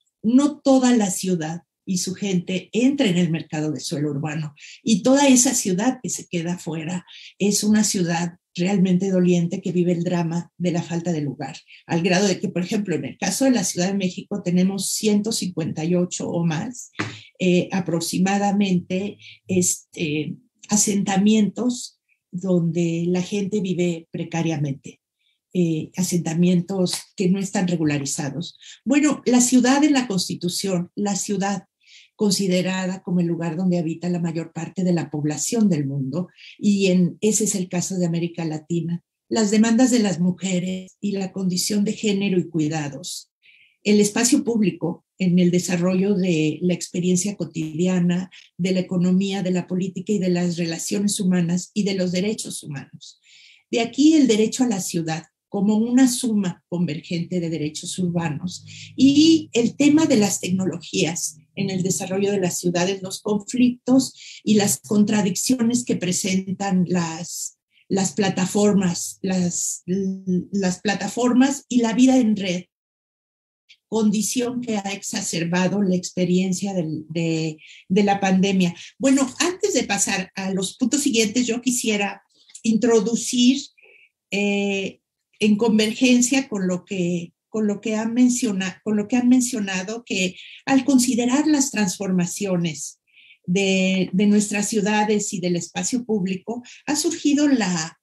toda la ciudad y su gente entra en el mercado de suelo urbano, y toda esa ciudad que se queda fuera es una ciudad realmente doliente que vive el drama de la falta de lugar, al grado de que, por ejemplo, en el caso de la Ciudad de México tenemos 158 o más aproximadamente asentamientos donde la gente vive precariamente. Asentamientos que no están regularizados. Bueno, la ciudad en la Constitución, la ciudad considerada como el lugar donde habita la mayor parte de la población del mundo, y ese es el caso de América Latina. Las demandas de las mujeres y la condición de género y cuidados. El espacio público en el desarrollo de la experiencia cotidiana, de la economía, de la política y de las relaciones humanas y de los derechos humanos. De aquí el derecho a la ciudad como una suma convergente de derechos urbanos, y el tema de las tecnologías en el desarrollo de las ciudades, los conflictos y las contradicciones que presentan las plataformas, las plataformas y la vida en red, condición que ha exacerbado la experiencia de la pandemia. Bueno, antes de pasar a los puntos siguientes, yo quisiera introducir en convergencia con lo que han mencionado, que al considerar las transformaciones de nuestras ciudades y del espacio público, ha surgido la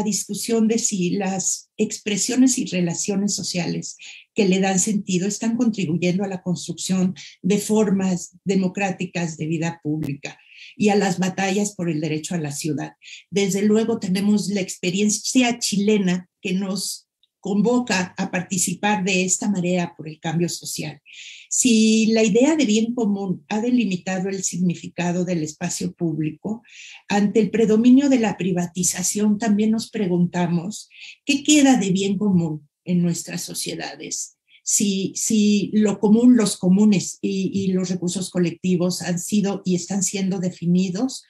discusión de si las expresiones y relaciones sociales que le dan sentido están contribuyendo a la construcción de formas democráticas de vida pública y a las batallas por el derecho a la ciudad. Desde luego tenemos la experiencia chilena que nos convoca a participar de esta marea por el cambio social. Si la idea de bien común ha delimitado el significado del espacio público, ante el predominio de la privatización también nos preguntamos qué queda de bien común en nuestras sociedades. Si lo común, los comunes y los recursos colectivos han sido y están siendo definidos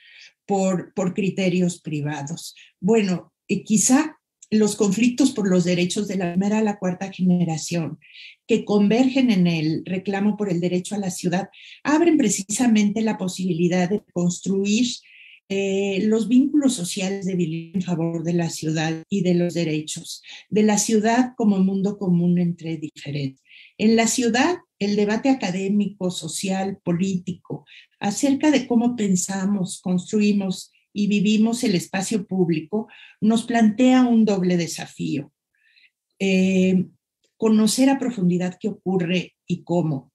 por criterios privados. Bueno, quizá los conflictos por los derechos de la primera a la cuarta generación, que convergen en el reclamo por el derecho a la ciudad, abren precisamente la posibilidad de construir los vínculos sociales de vivir en favor de la ciudad y de los derechos, de la ciudad como mundo común entre diferentes. En la ciudad, el debate académico, social, político, acerca de cómo pensamos, construimos y vivimos el espacio público, nos plantea un doble desafío. Conocer a profundidad qué ocurre y cómo.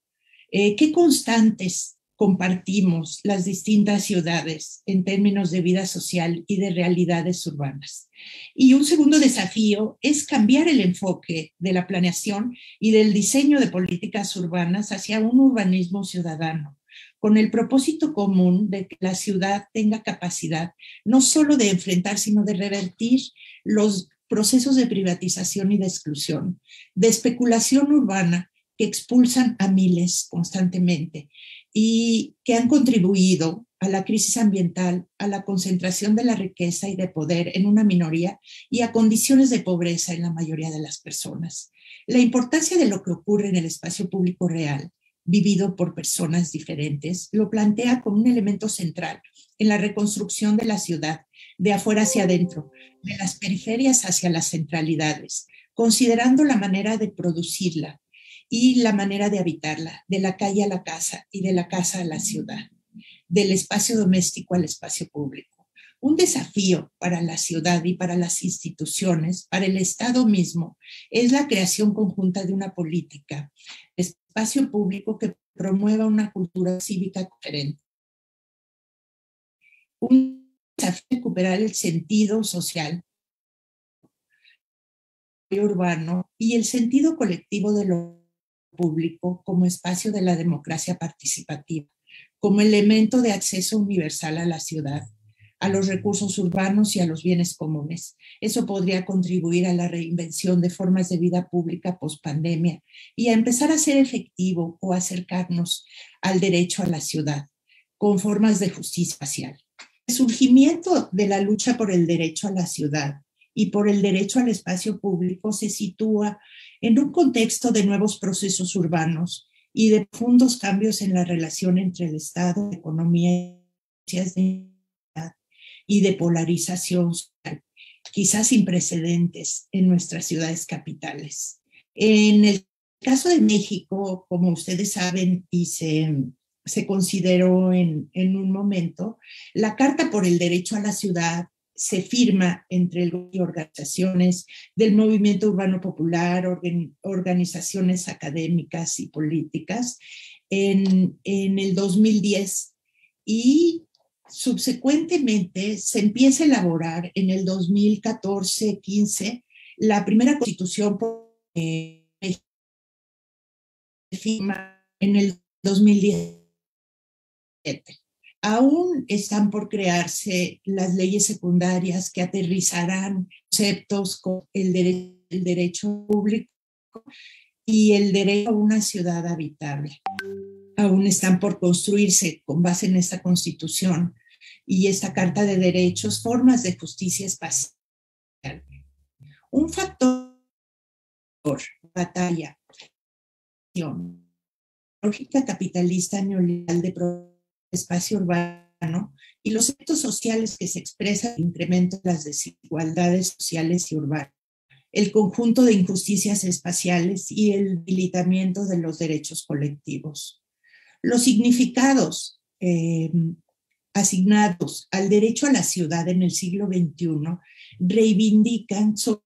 ¿Qué constantes compartimos las distintas ciudades en términos de vida social y de realidades urbanas. Y un segundo desafío es cambiar el enfoque de la planeación y del diseño de políticas urbanas hacia un urbanismo ciudadano, con el propósito común de que la ciudad tenga capacidad no solo de enfrentar, sino de revertir los procesos de privatización y de exclusión, de especulación urbana que expulsan a miles constantemente y que han contribuido a la crisis ambiental, a la concentración de la riqueza y de poder en una minoría y a condiciones de pobreza en la mayoría de las personas. La importancia de lo que ocurre en el espacio público real, vivido por personas diferentes, lo plantea como un elemento central en la reconstrucción de la ciudad, de afuera hacia adentro, de las periferias hacia las centralidades, considerando la manera de producirla y la manera de habitarla, de la calle a la casa y de la casa a la ciudad, del espacio doméstico al espacio público. Un desafío para la ciudad y para las instituciones, para el Estado mismo, es la creación conjunta de una política de espacio público que promueva una cultura cívica coherente. Un desafío de recuperar el sentido social urbano y el sentido colectivo de lo público como espacio de la democracia participativa, como elemento de acceso universal a la ciudad, a los recursos urbanos y a los bienes comunes. Eso podría contribuir a la reinvención de formas de vida pública post-pandemia y a empezar a ser efectivo o acercarnos al derecho a la ciudad con formas de justicia social. El surgimiento de la lucha por el derecho a la ciudad y por el derecho al espacio público se sitúa en un contexto de nuevos procesos urbanos y de profundos cambios en la relación entre el Estado, la economía y de polarización social, quizás sin precedentes en nuestras ciudades capitales. En el caso de México, como ustedes saben y se consideró en un momento, la Carta por el Derecho a la Ciudad se firma entre organizaciones del movimiento urbano popular, organizaciones académicas y políticas en el 2010 y subsecuentemente se empieza a elaborar en el 2014-15 la primera constitución se firma en el 2017. Aún están por crearse las leyes secundarias que aterrizarán conceptos como el derecho público y el derecho a una ciudad habitable. Aún están por construirse, con base en esta Constitución y esta Carta de Derechos, formas de justicia espacial. Un factor, batalla, lógica capitalista neoliberal de espacio urbano y los efectos sociales que se expresan en el incremento de las desigualdades sociales y urbanas, el conjunto de injusticias espaciales y el debilitamiento de los derechos colectivos. Los significados asignados al derecho a la ciudad en el siglo XXI reivindican sobre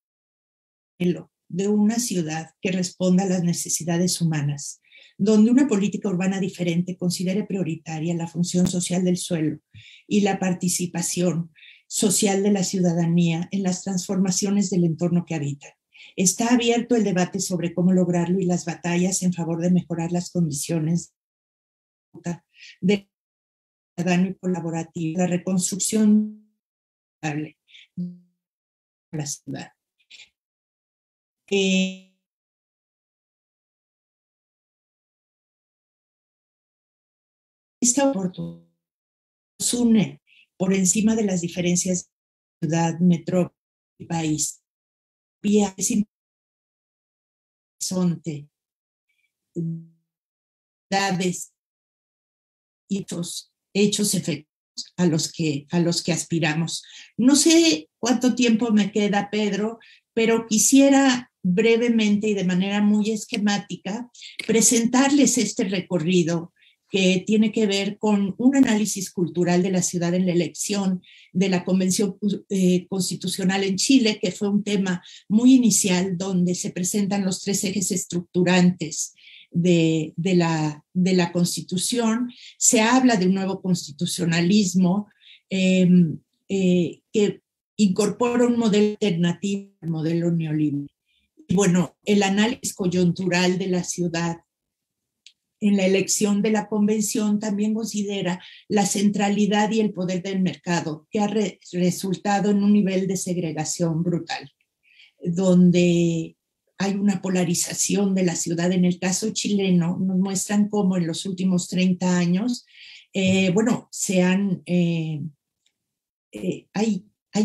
el modelo de una ciudad que responda a las necesidades humanas, donde una política urbana diferente considere prioritaria la función social del suelo y la participación social de la ciudadanía en las transformaciones del entorno que habita. Está abierto el debate sobre cómo lograrlo y las batallas en favor de mejorar las condiciones de ciudadano y colaborativo, la reconstrucción de la ciudad. Esta oportunidad nos une por encima de las diferencias de ciudad, metrópoli y país. Vía ese horizonte, edades, hechos efectos a los que aspiramos. No sé cuánto tiempo me queda, Pedro, pero quisiera brevemente y de manera muy esquemática presentarles este recorrido que tiene que ver con un análisis cultural de la ciudad en la elección de la Convención Constitucional en Chile, que fue un tema muy inicial donde se presentan los tres ejes estructurantes de la Constitución. Se habla de un nuevo constitucionalismo que incorpora un modelo alternativo al modelo neoliberal. Y bueno, el análisis coyuntural de la ciudad en la elección de la convención también considera la centralidad y el poder del mercado, que ha resultado en un nivel de segregación brutal, donde hay una polarización de la ciudad. En el caso chileno, nos muestran cómo en los últimos 30 años, hay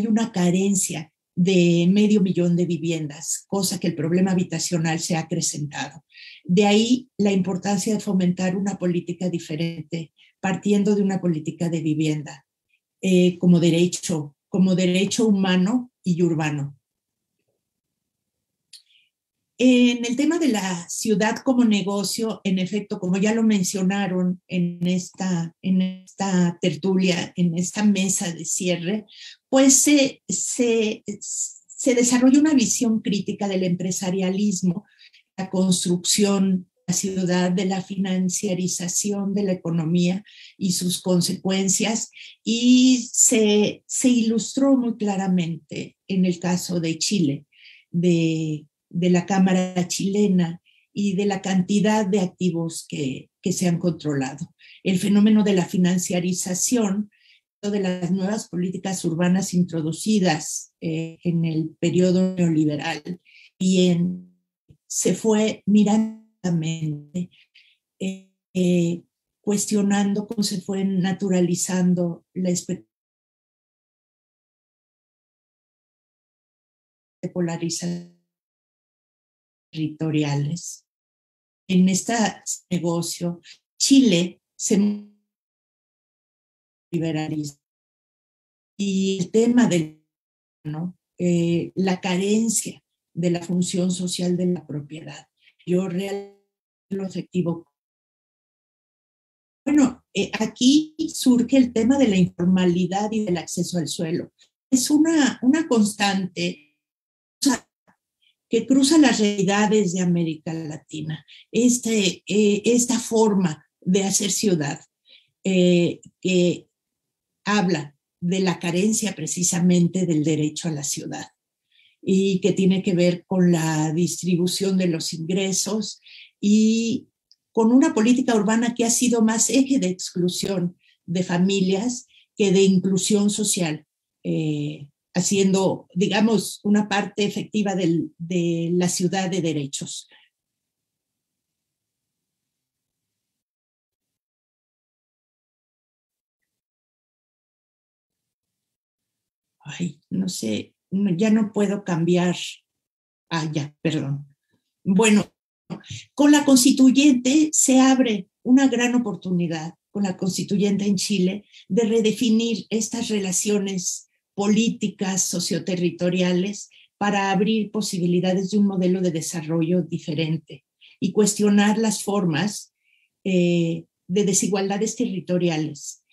una carencia de 500,000 de viviendas, cosa que el problema habitacional se ha acrecentado. De ahí la importancia de fomentar una política diferente, partiendo de una política de vivienda como derecho humano y urbano. En el tema de la ciudad como negocio, en efecto, como ya lo mencionaron en esta tertulia, en esta mesa de cierre, pues se desarrolla una visión crítica del empresarialismo, la construcción de la ciudad, de la financiarización de la economía y sus consecuencias, y se ilustró muy claramente en el caso de Chile, de la Cámara chilena y de la cantidad de activos que se han controlado. El fenómeno de la financiarización de las nuevas políticas urbanas introducidas en el periodo neoliberal se fue mirandamente cuestionando cómo se fue naturalizando la expectativa de polarización territoriales. En este negocio, Chile se liberaliza. Y el tema la carencia de la función social de la propiedad. Yo realmente lo efectivo. Bueno, aquí surge el tema de la informalidad y del acceso al suelo. Es una constante que cruza las realidades de América Latina, esta forma de hacer ciudad, que habla de la carencia precisamente del derecho a la ciudad y que tiene que ver con la distribución de los ingresos y con una política urbana que ha sido más eje de exclusión de familias que de inclusión social, haciendo, digamos, una parte efectiva de la ciudad de derechos. Ay, no sé, ya no puedo cambiar. Ya, perdón. Bueno, con la constituyente se abre una gran oportunidad, con la constituyente en Chile, de redefinir estas relaciones políticas, socioterritoriales, para abrir posibilidades de un modelo de desarrollo diferente y cuestionar las formas de desigualdades territoriales.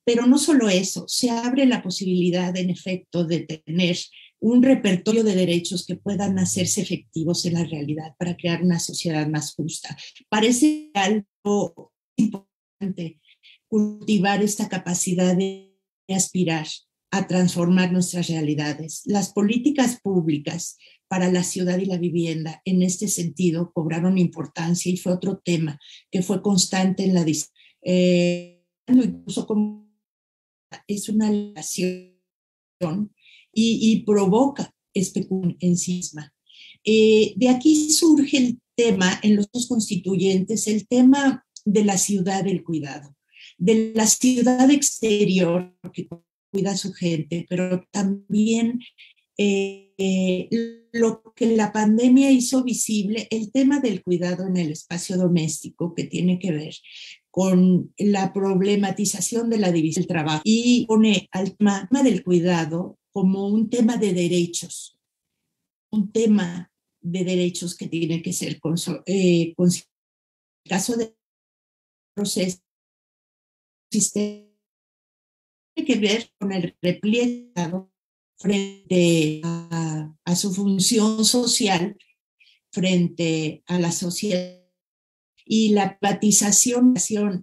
Pero no solo eso, se abre la posibilidad, en efecto, de tener un repertorio de derechos que puedan hacerse efectivos en la realidad para crear una sociedad más justa. Parece algo importante cultivar esta capacidad de aspirar a transformar nuestras realidades. Las políticas públicas para la ciudad y la vivienda en este sentido cobraron importancia y fue otro tema que fue constante en la discusión. Incluso como es una relación y provoca especulación en sí misma. De aquí surge el tema en los dos constituyentes, el tema de la ciudad del cuidado, de la ciudad exterior que cuida a su gente, pero también lo que la pandemia hizo visible, el tema del cuidado en el espacio doméstico, que tiene que ver con la problematización de la división del trabajo y pone al tema del cuidado como un tema de derechos, que tiene que ser con el caso de proceso tiene que ver con el repliegue frente a su función social, frente a la sociedad y la privatización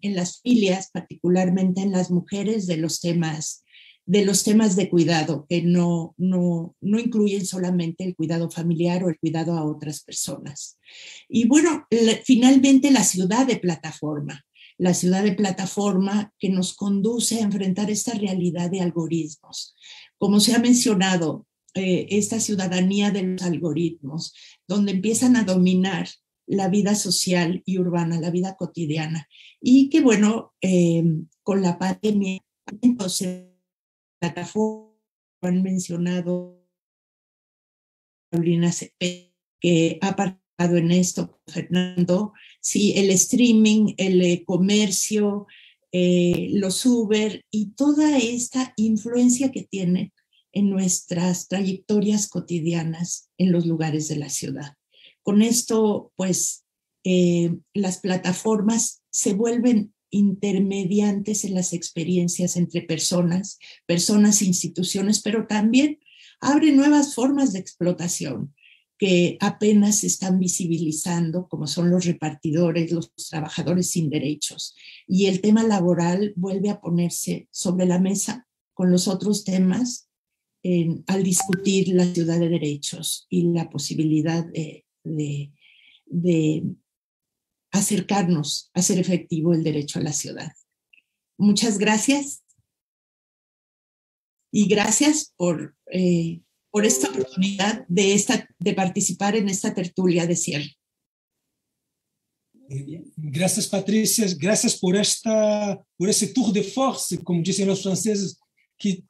en las familias, particularmente en las mujeres, de los temas de cuidado, que no incluyen solamente el cuidado familiar o el cuidado a otras personas. Y bueno, finalmente la ciudad de plataforma que nos conduce a enfrentar esta realidad de algoritmos. Como se ha mencionado, esta ciudadanía de los algoritmos, donde empiezan a dominar la vida social y urbana, la vida cotidiana. Y que bueno, con la pandemia, entonces, plataforma han mencionado Paulina Cepeda, que ha participado en esto, Fernando, sí, el streaming, el comercio, los Uber y toda esta influencia que tiene en nuestras trayectorias cotidianas en los lugares de la ciudad. Con esto, pues, las plataformas se vuelven intermediantes en las experiencias entre personas, instituciones, pero también abren nuevas formas de explotación que apenas se están visibilizando, como son los repartidores, los trabajadores sin derechos. Y el tema laboral vuelve a ponerse sobre la mesa con los otros temas al discutir la ciudad de derechos y la posibilidad de acercarnos a hacer efectivo el derecho a la ciudad. Muchas gracias. Y gracias por esta oportunidad de participar en esta tertulia de cierre. Gracias, Patricia. Gracias por ese tour de force, como dicen los franceses, que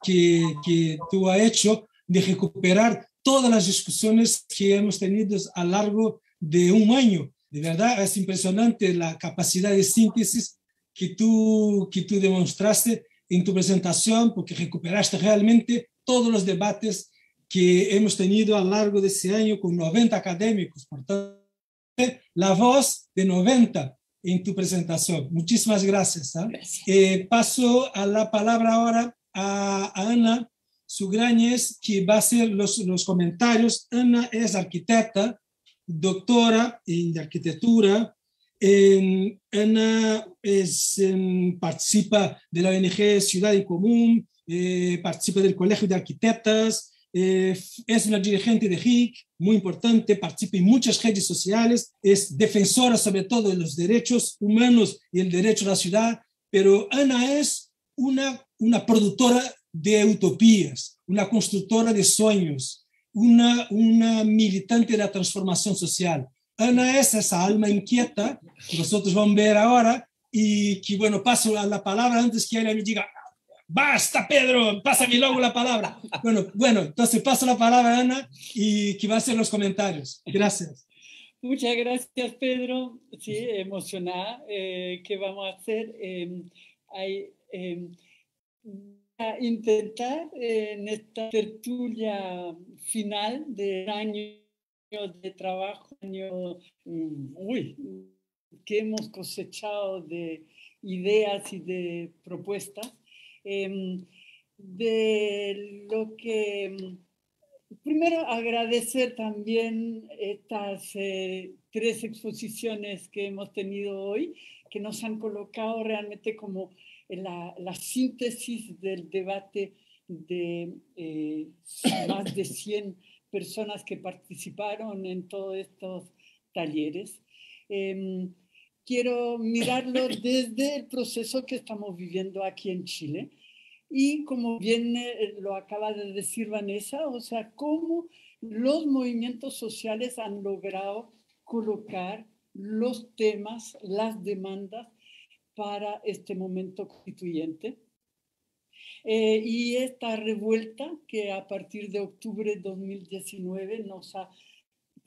tú has hecho de recuperar todas las discusiones que hemos tenido a lo largo de un año. De verdad, es impresionante la capacidad de síntesis que tú demostraste en tu presentación, porque recuperaste realmente todos los debates que hemos tenido a lo largo de ese año con 90 académicos. Por tanto, la voz de 90 en tu presentación. Muchísimas gracias. Gracias. Paso a la palabra ahora a Ana Sugrañez, que va a hacer los comentarios. Ana es arquitecta, doctora en arquitectura. Ana participa de la ONG Ciudad en Común, participa del Colegio de Arquitectas, es una dirigente de RIC, muy importante, participa en muchas redes sociales, es defensora sobre todo de los derechos humanos y el derecho a la ciudad, pero Ana es una productora de utopías, una constructora de sueños, una militante de la transformación social. Ana es esa alma inquieta que nosotros vamos a ver ahora y que, bueno, paso la palabra antes que ella me diga ¡basta, Pedro! Pásame luego la palabra. Bueno, entonces paso la palabra a Ana y que va a hacer los comentarios. Gracias. Muchas gracias, Pedro. Sí, emocionada. ¿Qué vamos a hacer? A intentar en esta tertulia final del año de trabajo, que hemos cosechado de ideas y de propuestas, de lo que primero agradecer también estas 3 exposiciones que hemos tenido hoy, que nos han colocado realmente como la síntesis del debate de más de 100 personas que participaron en todos estos talleres. Quiero mirarlo desde el proceso que estamos viviendo aquí en Chile y como bien lo acaba de decir Vanessa, o sea, cómo los movimientos sociales han logrado colocar los temas, las demandas para este momento constituyente. Y esta revuelta que a partir de octubre de 2019 nos ha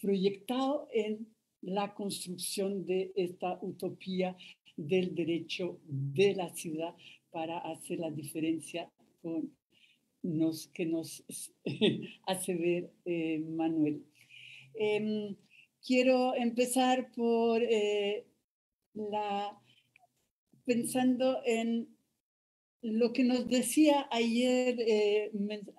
proyectado en la construcción de esta utopía del derecho de la ciudad para hacer la diferencia que nos hace ver Manuel. Quiero empezar por pensando en lo que nos decía ayer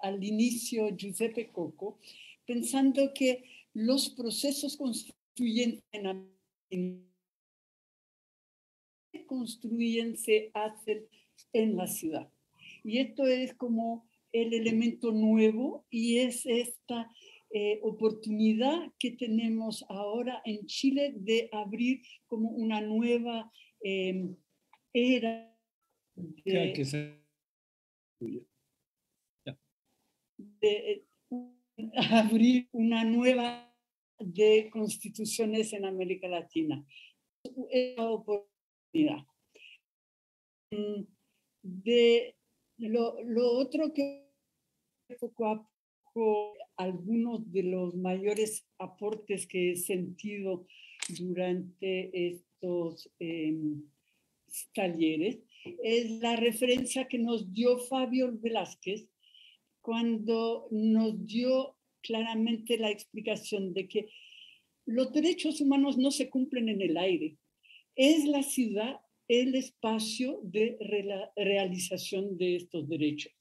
al inicio Giuseppe Coco, pensando que los procesos constituyentes en construyen, se hacen en la ciudad. Y esto es como el elemento nuevo y es esta oportunidad que tenemos ahora en Chile de abrir como una nueva era de abrir una nueva de constituciones en América Latina. Esa oportunidad. De lo otro que poco a poco, algunos de los mayores aportes que he sentido durante estos talleres es la referencia que nos dio Fabio Velázquez cuando nos dio claramente la explicación de que los derechos humanos no se cumplen en el aire. Es la ciudad el espacio de realización de estos derechos.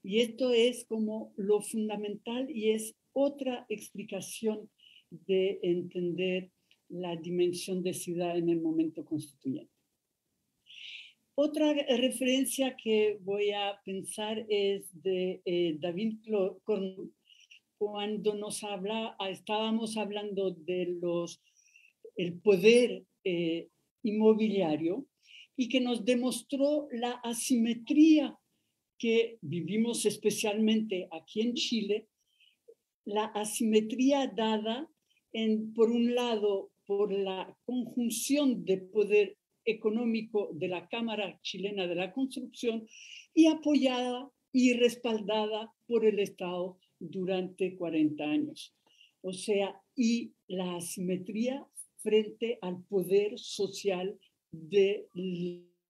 Y esto es como lo fundamental y es otra explicación de entender la dimensión de ciudad en el momento constituyente. Otra referencia que voy a pensar es de David Cornu, cuando estábamos hablando de el poder inmobiliario y que nos demostró la asimetría que vivimos especialmente aquí en Chile, la asimetría dada por un lado por la conjunción de poder económico de la Cámara Chilena de la Construcción y apoyada y respaldada por el Estado durante 40 años. O sea, y la asimetría frente al poder social del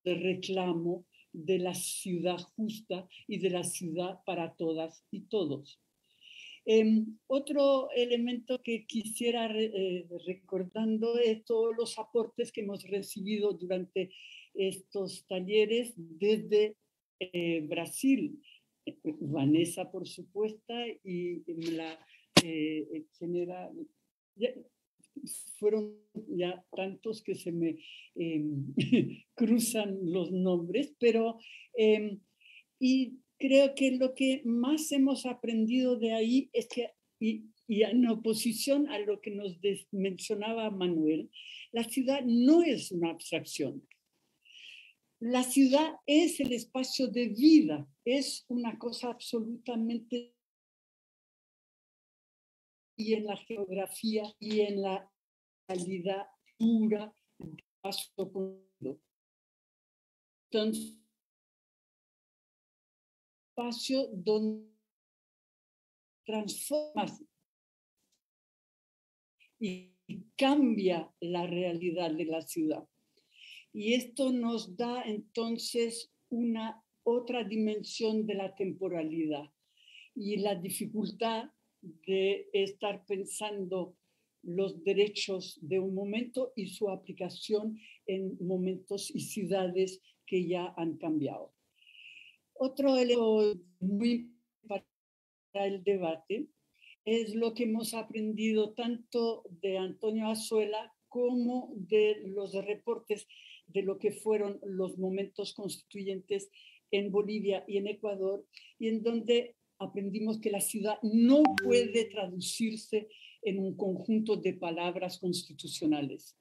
reclamo de la ciudad justa y de la ciudad para todas y todos. Otro elemento que quisiera recordando es todos los aportes que hemos recibido durante estos talleres desde Brasil. Vanessa, por supuesto, y la general. Fueron ya tantos que se me cruzan los nombres, pero y creo que lo que más hemos aprendido de ahí es que, y en oposición a lo que nos mencionaba Manuel, la ciudad no es una abstracción. La ciudad es el espacio de vida, es una cosa absolutamente y en la geografía y en la calidad pura del espacio común. Entonces, espacio donde transforma y cambia la realidad de la ciudad. Y esto nos da entonces una otra dimensión de la temporalidad y la dificultad de estar pensando los derechos de un momento y su aplicación en momentos y ciudades que ya han cambiado. Otro elemento muy para el debate es lo que hemos aprendido tanto de Antonio Azuela como de los reportes de lo que fueron los momentos constituyentes en Bolivia y en Ecuador, y en donde aprendimos que la ciudad no puede traducirse en un conjunto de palabras constitucionales.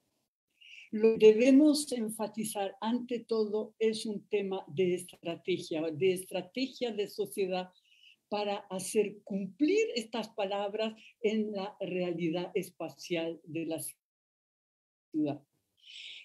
Lo que debemos enfatizar ante todo es un tema de estrategia de sociedad para hacer cumplir estas palabras en la realidad espacial de la ciudad.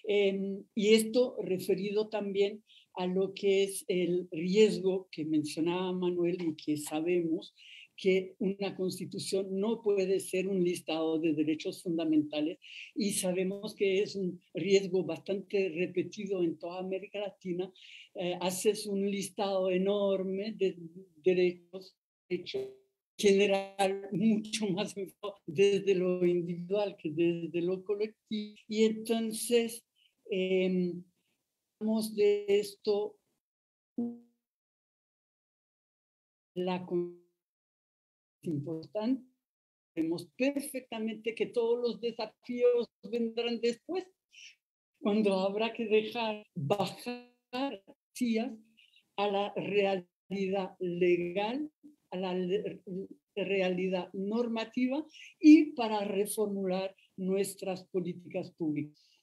Y esto referido también a lo que es el riesgo que mencionaba Manuel y que sabemos que una constitución no puede ser un listado de derechos fundamentales y sabemos que es un riesgo bastante repetido en toda América Latina. Haces un listado enorme de derechos general mucho más desde lo individual que desde lo colectivo. Y entonces, hablamos de esto, la importante, vemos perfectamente que todos los desafíos vendrán después, cuando habrá que dejar bajar a la realidad legal, a la realidad normativa y para reformular nuestras políticas públicas.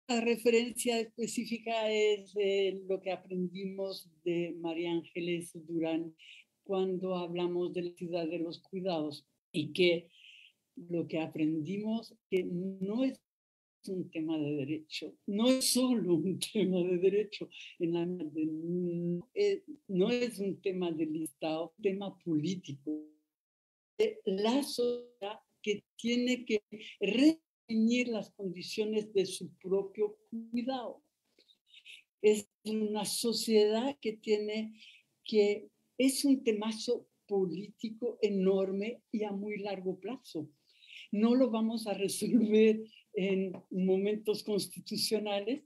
La referencia específica es lo que aprendimos de María Ángeles Durán cuando hablamos de la ciudad de los cuidados, y que lo que aprendimos que no es un tema de derecho, no es solo un tema de derecho, no es un tema de listado, un tema político. La sociedad que tiene que redefinir las condiciones de su propio cuidado. Es una sociedad que es un temazo político enorme y a muy largo plazo. No lo vamos a resolver en momentos constitucionales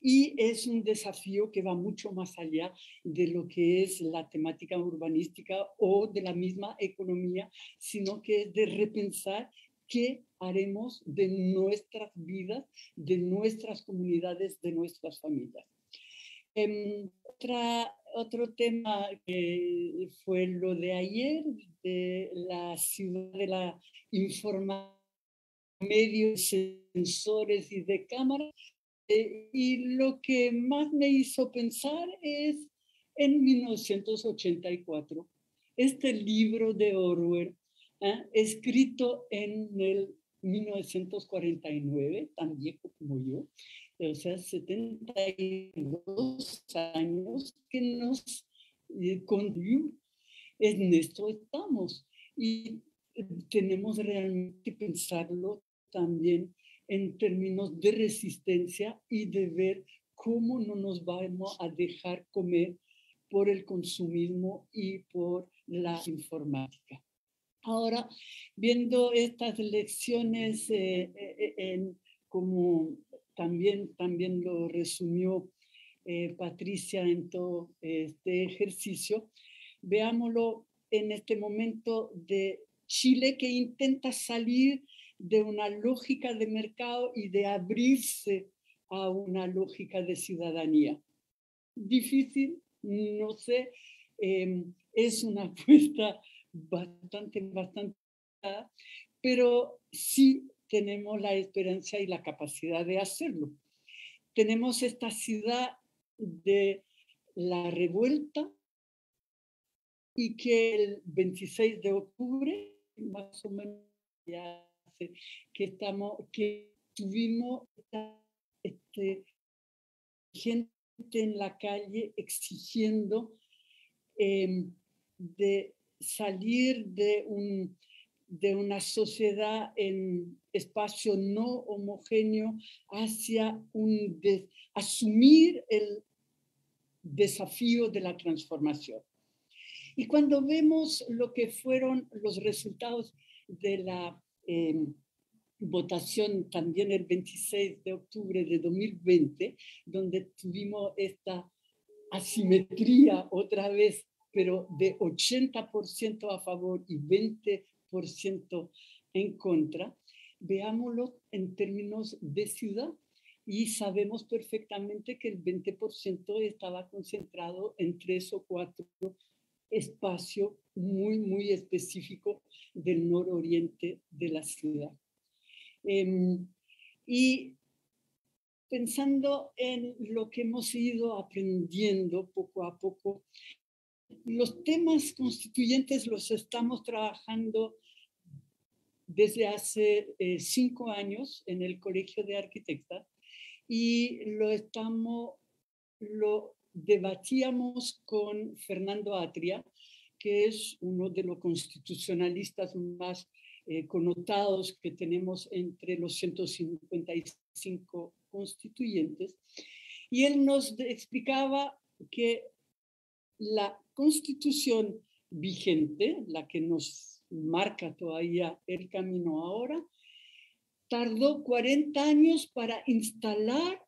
y es un desafío que va mucho más allá de lo que es la temática urbanística o de la misma economía, sino que es de repensar qué haremos de nuestras vidas, de nuestras comunidades, de nuestras familias. Otro tema que fue lo de ayer, de la ciudad de la información, medios, sensores y de cámaras. Y lo que más me hizo pensar es en 1984, este libro de Orwell, escrito en el 1949, tan viejo como yo, o sea, 72 años que nos condujo. En esto estamos y tenemos realmente que pensarlo también en términos de resistencia y de ver cómo no nos vamos a dejar comer por el consumismo y por la informática. Ahora, viendo estas lecciones, como también lo resumió Patricia en todo este ejercicio, veámoslo en este momento de Chile, que intenta salir de una lógica de mercado y de abrirse a una lógica de ciudadanía. Difícil, no sé, es una apuesta bastante, pero sí tenemos la esperanza y la capacidad de hacerlo. Tenemos esta ciudad de la revuelta y que el 26 de octubre, más o menos, ya hace que tuvimos gente en la calle exigiendo de salir de una sociedad en espacio no homogéneo hacia asumir el desafío de la transformación. Y cuando vemos lo que fueron los resultados de la votación también el 26 de octubre de 2020, donde tuvimos esta asimetría otra vez, pero de 80% a favor y 20% en contra, veámoslo en términos de ciudad y sabemos perfectamente que el 20% estaba concentrado en 3 o 4 espacios muy, muy específicos del nororiente de la ciudad. Y pensando en lo que hemos ido aprendiendo poco a poco, los temas constituyentes los estamos trabajando desde hace 5 años en el Colegio de Arquitectas y lo debatíamos con Fernando Atria, que es uno de los constitucionalistas más connotados que tenemos entre los 155 constituyentes, y él nos explicaba que la constitución vigente, la que nos marca todavía el camino ahora, tardó 40 años para instalar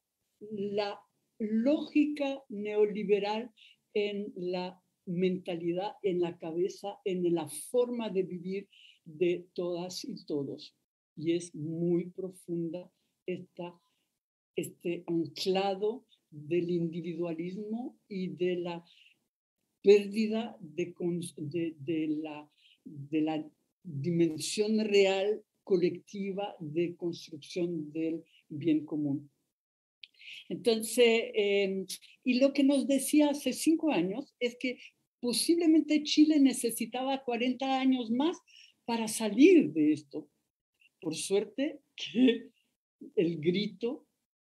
la lógica neoliberal en la mentalidad, en la cabeza, en la forma de vivir de todas y todos. Y es muy profunda este anclado del individualismo y de la pérdida de la dimensión real colectiva de construcción del bien común. Entonces, y lo que nos decía hace 5 años es que posiblemente Chile necesitaba 40 años más para salir de esto. Por suerte que el grito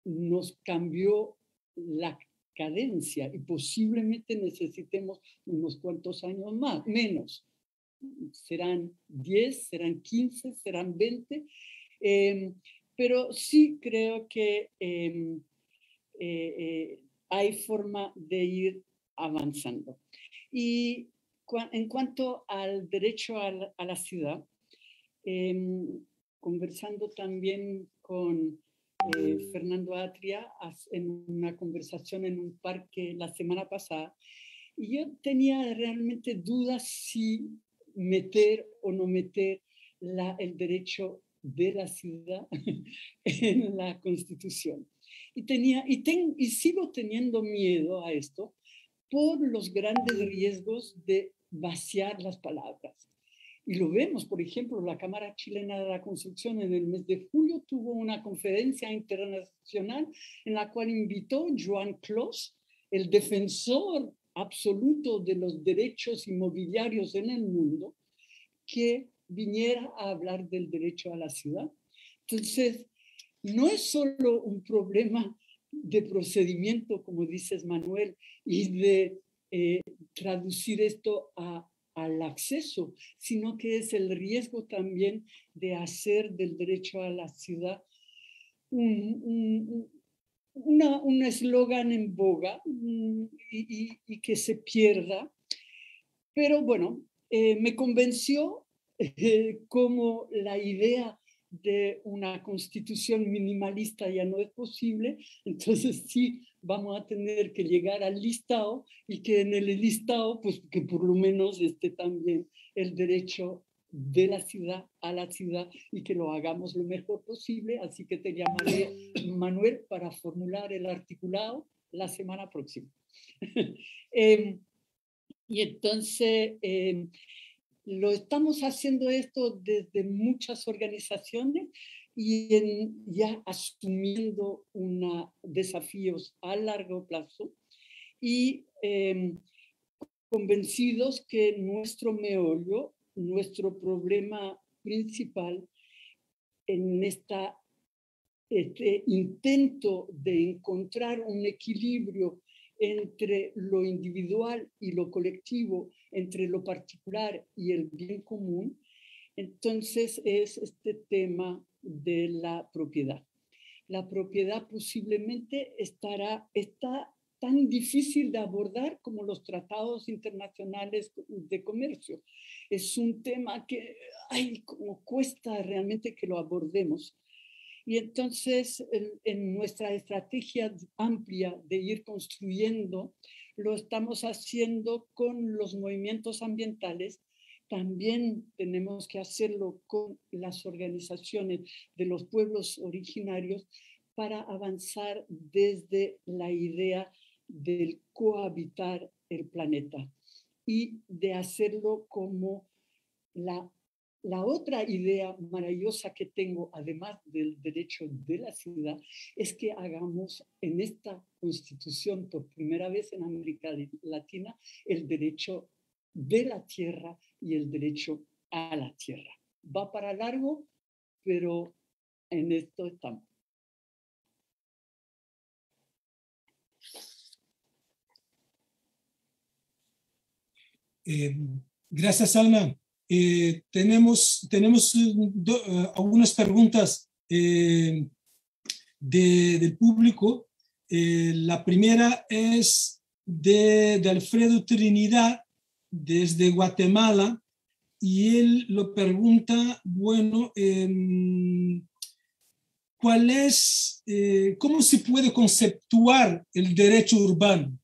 nos cambió la cadencia y posiblemente necesitemos unos cuantos años más, menos. Serán 10, serán 15, serán 20, pero sí creo que hay forma de ir avanzando. Y en cuanto al derecho a la ciudad, conversando también con Fernando Atria en una conversación en un parque la semana pasada, y yo tenía realmente dudas si meter o no meter el derecho de la ciudad en la Constitución. Y sigo teniendo miedo a esto por los grandes riesgos de vaciar las palabras. Y lo vemos, por ejemplo, la Cámara Chilena de la Construcción en el mes de julio tuvo una conferencia internacional en la cual invitó Joan Clos, el defensor absoluto de los derechos inmobiliarios en el mundo, que viniera a hablar del derecho a la ciudad. Entonces, no es solo un problema de procedimiento, como dices, Manuel, y de traducir esto al acceso, sino que es el riesgo también de hacer del derecho a la ciudad un eslogan en boga y que se pierda. Pero bueno, me convenció como la idea de una constitución minimalista ya no es posible, entonces sí vamos a tener que llegar al listado y que en el listado, pues que por lo menos esté también el derecho de la ciudad a la ciudad y que lo hagamos lo mejor posible. Así que te llamaré, Manuel, para formular el articulado la semana próxima. Y entonces lo estamos haciendo esto desde muchas organizaciones y ya asumiendo desafíos a largo plazo y convencidos que nuestro meollo, nuestro problema principal en este intento de encontrar un equilibrio entre lo individual y lo colectivo, entre lo particular y el bien común, entonces es este tema de la propiedad. La propiedad posiblemente está tan difícil de abordar como los tratados internacionales de comercio. Es un tema que como cuesta realmente que lo abordemos. Y entonces, en nuestra estrategia amplia de ir construyendo, lo estamos haciendo con los movimientos ambientales. También tenemos que hacerlo con las organizaciones de los pueblos originarios para avanzar desde la idea del cohabitar el planeta y de hacerlo como la otra idea maravillosa que tengo, además del derecho de la ciudad, es que hagamos en esta Constitución, por primera vez en América Latina, el derecho de la tierra y el derecho a la tierra. Va para largo, pero en esto estamos. Gracias, Alma. Tenemos algunas preguntas del público. La primera es de Alfredo Trinidad, desde Guatemala, y él lo pregunta, bueno, ¿cómo se puede conceptuar el derecho urbano?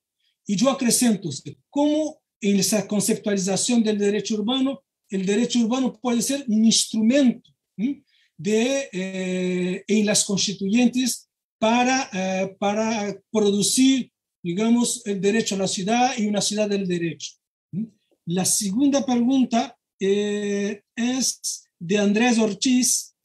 Y yo acrescento, ¿cómo en esa conceptualización del derecho urbano, el derecho urbano puede ser un instrumento en las constituyentes para producir, digamos, el derecho a la ciudad y una ciudad del derecho. La segunda pregunta es de Andrés Ortiz,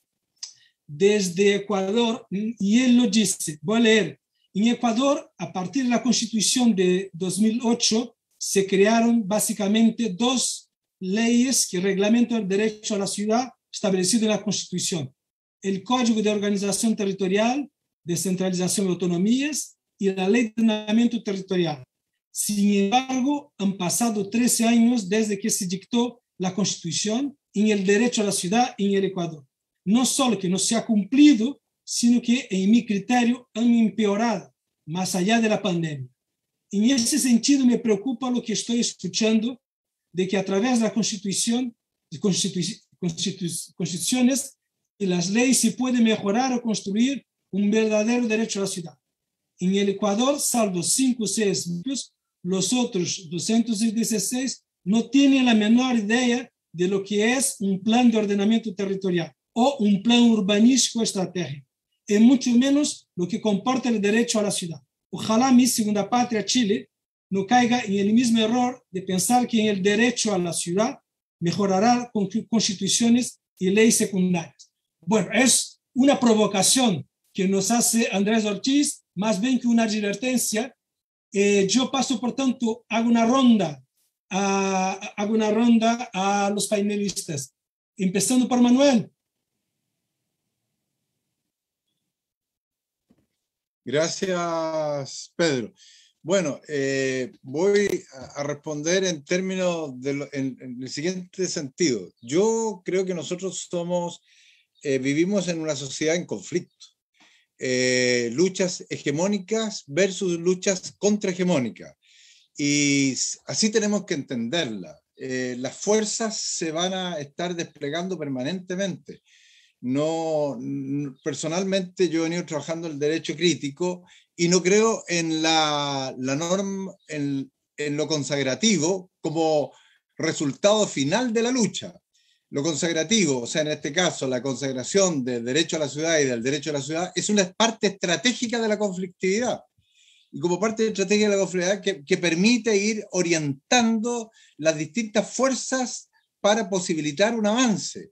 desde Ecuador, y él lo dice, voy a leer: en Ecuador, a partir de la Constitución de 2008, se crearon básicamente dos leyes que reglamentan el derecho a la ciudad establecido en la Constitución: el Código de Organización Territorial, Descentralización y Autonomías, y la Ley de Ordenamiento Territorial. Sin embargo, han pasado 13 años desde que se dictó la Constitución en el derecho a la ciudad en el Ecuador. No solo que no se ha cumplido, sino que, en mi criterio, han empeorado, más allá de la pandemia. En ese sentido, me preocupa lo que estoy escuchando, de que a través de la Constitución, constituciones y las leyes se puede mejorar o construir un verdadero derecho a la ciudad. En el Ecuador, salvo 5 o 6 municipios, los otros 216 no tienen la menor idea de lo que es un plan de ordenamiento territorial o un plan urbanístico estratégico, y mucho menos lo que comporta el derecho a la ciudad. Ojalá mi segunda patria, Chile, no caiga en el mismo error de pensar que en el derecho a la ciudad mejorará con constituciones y leyes secundarias. Bueno, es una provocación que nos hace Andrés Ortiz, más bien que una advertencia. Yo paso, por tanto, hago una ronda a los panelistas, empezando por Manuel. Gracias, Pedro. Bueno, voy a responder en términos en el siguiente sentido. Yo creo que nosotros vivimos en una sociedad en conflicto. Luchas hegemónicas versus luchas contrahegemónicas. Y así tenemos que entenderla. Las fuerzas se van a estar desplegando permanentemente. Personalmente yo he venido trabajando el derecho crítico y no creo en la norma, en lo consagrativo como resultado final de la lucha. Lo consagrativo, o sea, en este caso, la consagración del derecho a la ciudad y del derecho a la ciudad es una parte estratégica de la conflictividad. Y como parte de la estrategia de la conflictividad que permite ir orientando las distintas fuerzas para posibilitar un avance.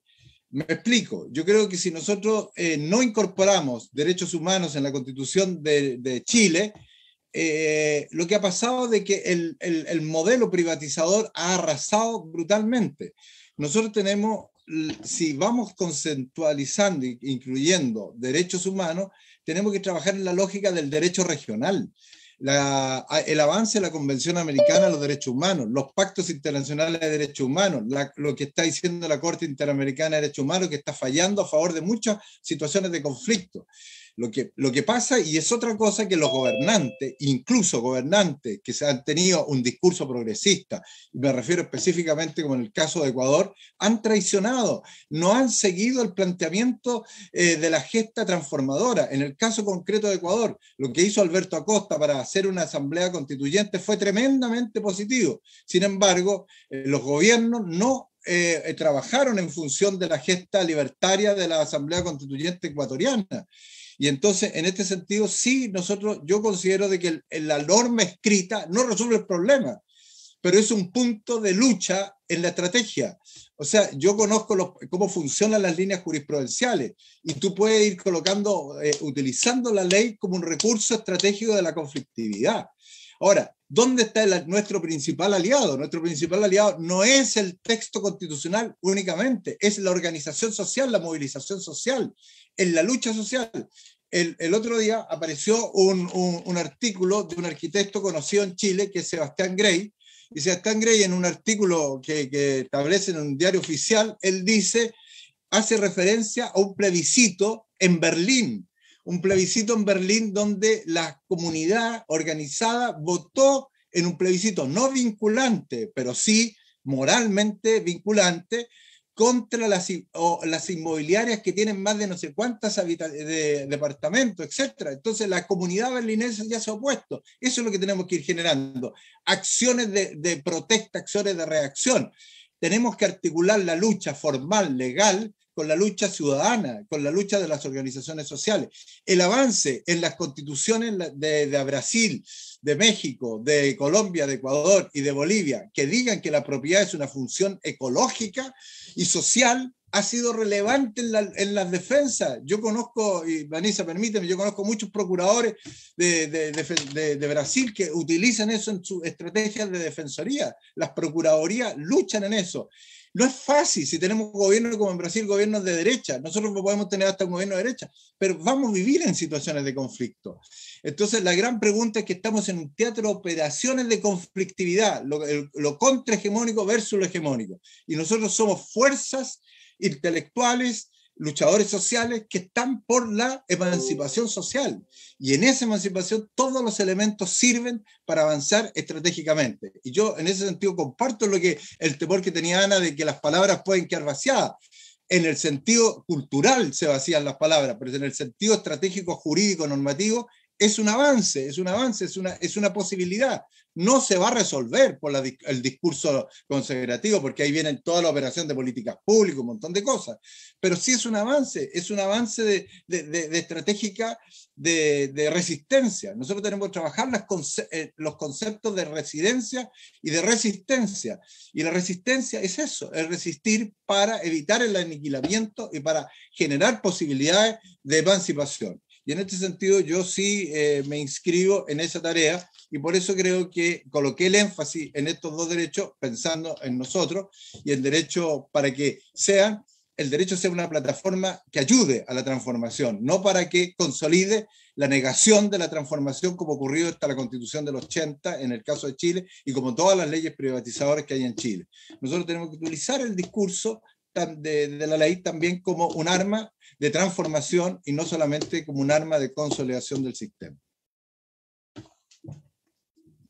Me explico. Yo creo que si nosotros no incorporamos derechos humanos en la Constitución de Chile, lo que ha pasado de que el modelo privatizador ha arrasado brutalmente. Nosotros tenemos, si vamos conceptualizando e incluyendo derechos humanos, tenemos que trabajar en la lógica del derecho regional. El avance de la Convención Americana de los Derechos Humanos, los pactos internacionales de derechos humanos, lo que está diciendo la Corte Interamericana de Derechos Humanos, que está fallando a favor de muchas situaciones de conflicto. Lo que pasa, y es otra cosa, que los gobernantes, incluso gobernantes que se han tenido un discurso progresista, y me refiero específicamente como en el caso de Ecuador, han traicionado, no han seguido el planteamiento de la gesta transformadora. En el caso concreto de Ecuador, lo que hizo Alberto Acosta para hacer una asamblea constituyente fue tremendamente positivo. Sin embargo, los gobiernos no trabajaron en función de la gesta libertaria de la asamblea constituyente ecuatoriana. Y entonces, en este sentido, sí, yo considero de que la norma escrita no resuelve el problema, pero es un punto de lucha en la estrategia. O sea, yo conozco cómo funcionan las líneas jurisprudenciales y tú puedes ir utilizando la ley como un recurso estratégico de la conflictividad. Ahora, ¿dónde está nuestro principal aliado? Nuestro principal aliado no es el texto constitucional únicamente, es la organización social, la movilización social, en la lucha social. El otro día apareció un artículo de un arquitecto conocido en Chile, que es Sebastián Grey, y Sebastián Grey, en un artículo que establece en un diario oficial, él hace referencia a un plebiscito en Berlín, donde la comunidad organizada votó en un plebiscito no vinculante, pero sí moralmente vinculante, contra las inmobiliarias que tienen más de no sé cuántas departamentos, etc. Entonces la comunidad berlinesa ya se ha opuesto. Eso es lo que tenemos que ir generando. Acciones de protesta, acciones de reacción. Tenemos que articular la lucha formal, legal, con la lucha ciudadana, con la lucha de las organizaciones sociales. El avance en las constituciones de Brasil, de México, de Colombia, de Ecuador y de Bolivia, que digan que la propiedad es una función ecológica y social, ha sido relevante en las defensas. Yo conozco, y Vanessa, permíteme, yo conozco muchos procuradores de Brasil que utilizan eso en sus estrategias de defensoría. Las procuradurías luchan en eso. No es fácil si tenemos gobiernos como en Brasil, gobiernos de derecha. Nosotros no podemos tener hasta un gobierno de derecha, pero vamos a vivir en situaciones de conflicto. Entonces, la gran pregunta es que estamos en un teatro de operaciones de conflictividad, lo contrahegemónico versus lo hegemónico. Y nosotros somos fuerzas intelectuales, luchadores sociales que están por la emancipación social. Y en esa emancipación todos los elementos sirven para avanzar estratégicamente. Y yo en ese sentido comparto el temor que tenía Ana de que las palabras pueden quedar vaciadas. En el sentido cultural se vacían las palabras, pero en el sentido estratégico, jurídico, normativo, es un avance, es una posibilidad. No se va a resolver por el discurso consagrativo, porque ahí vienen toda la operación de políticas públicas, un montón de cosas, pero sí es un avance de estratégica de resistencia. Nosotros tenemos que trabajar los conceptos de residencia y de resistencia, y la resistencia es eso, es resistir para evitar el aniquilamiento y para generar posibilidades de emancipación. Y en este sentido yo sí me inscribo en esa tarea, y por eso creo que coloqué el énfasis en estos dos derechos pensando en nosotros y el derecho para que el derecho sea una plataforma que ayude a la transformación, no para que consolide la negación de la transformación como ocurrió hasta la Constitución del 80 en el caso de Chile y como todas las leyes privatizadoras que hay en Chile. Nosotros tenemos que utilizar el discurso de la ley también como un arma de transformación y no solamente como un arma de consolidación del sistema.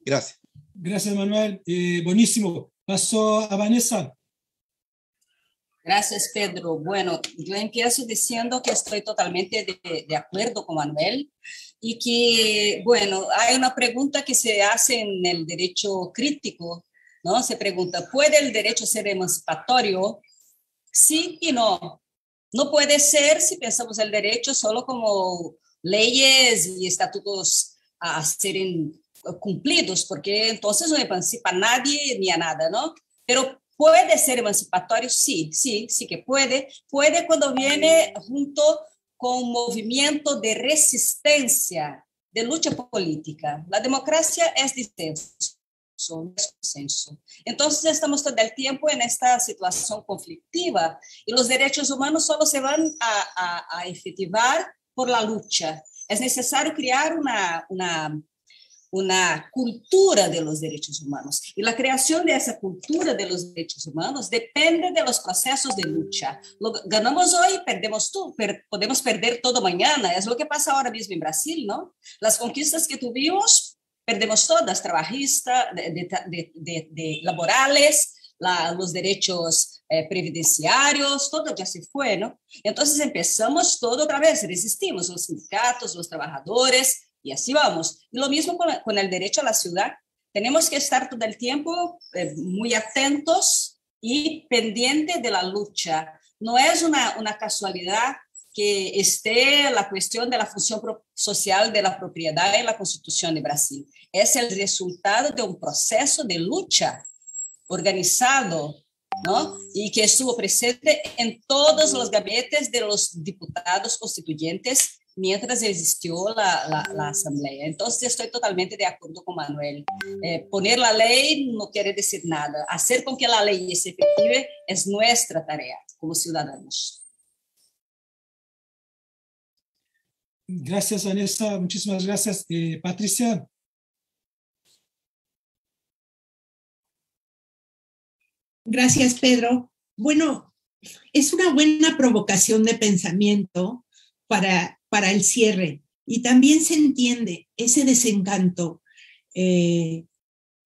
Gracias. Gracias, Manuel. Buenísimo. Paso a Vanessa. Gracias, Pedro. Bueno, yo empiezo diciendo que estoy totalmente de acuerdo con Manuel y que, bueno, hay una pregunta que se hace en el derecho crítico, ¿no? Se pregunta, ¿puede el derecho ser emancipatorio? Sí y no. No puede ser si pensamos el derecho solo como leyes y estatutos a serem cumplidos, porque entonces no emancipa a nadie ni a nada, ¿no? Pero puede ser emancipatorio, sí que puede. Puede cuando viene junto con un movimiento de resistencia, de lucha política. La democracia es disenso. Consenso. Entonces estamos todo el tiempo en esta situación conflictiva y los derechos humanos solo se van a efectivar por la lucha. Es necesario crear una cultura de los derechos humanos y la creación de esa cultura de los derechos humanos depende de los procesos de lucha. Lo ganamos hoy, perdemos todo, podemos perder todo mañana. Es lo que pasa ahora mismo en Brasil, ¿no? Las conquistas que tuvimos perdemos todas, trabajistas, de laborales, los derechos previdenciarios, todo ya se fue, ¿no? Entonces empezamos todo otra vez, resistimos, los sindicatos, los trabajadores, y así vamos. Y lo mismo con el derecho a la ciudad. Tenemos que estar todo el tiempo muy atentos y pendientes de la lucha. No es una casualidad que esté la cuestión de la función social de la propiedad en la Constitución de Brasil. Es el resultado de un proceso de lucha organizado, ¿no? Y que estuvo presente en todos los gabinetes de los diputados constituyentes mientras existió la Asamblea. Entonces estoy totalmente de acuerdo con Manuel. Poner la ley no quiere decir nada. Hacer con que la ley se efective es nuestra tarea como ciudadanos. Gracias, Vanessa. Muchísimas gracias. Patricia. Gracias, Pedro. Bueno, es una buena provocación de pensamiento para el cierre. Y también se entiende ese desencanto que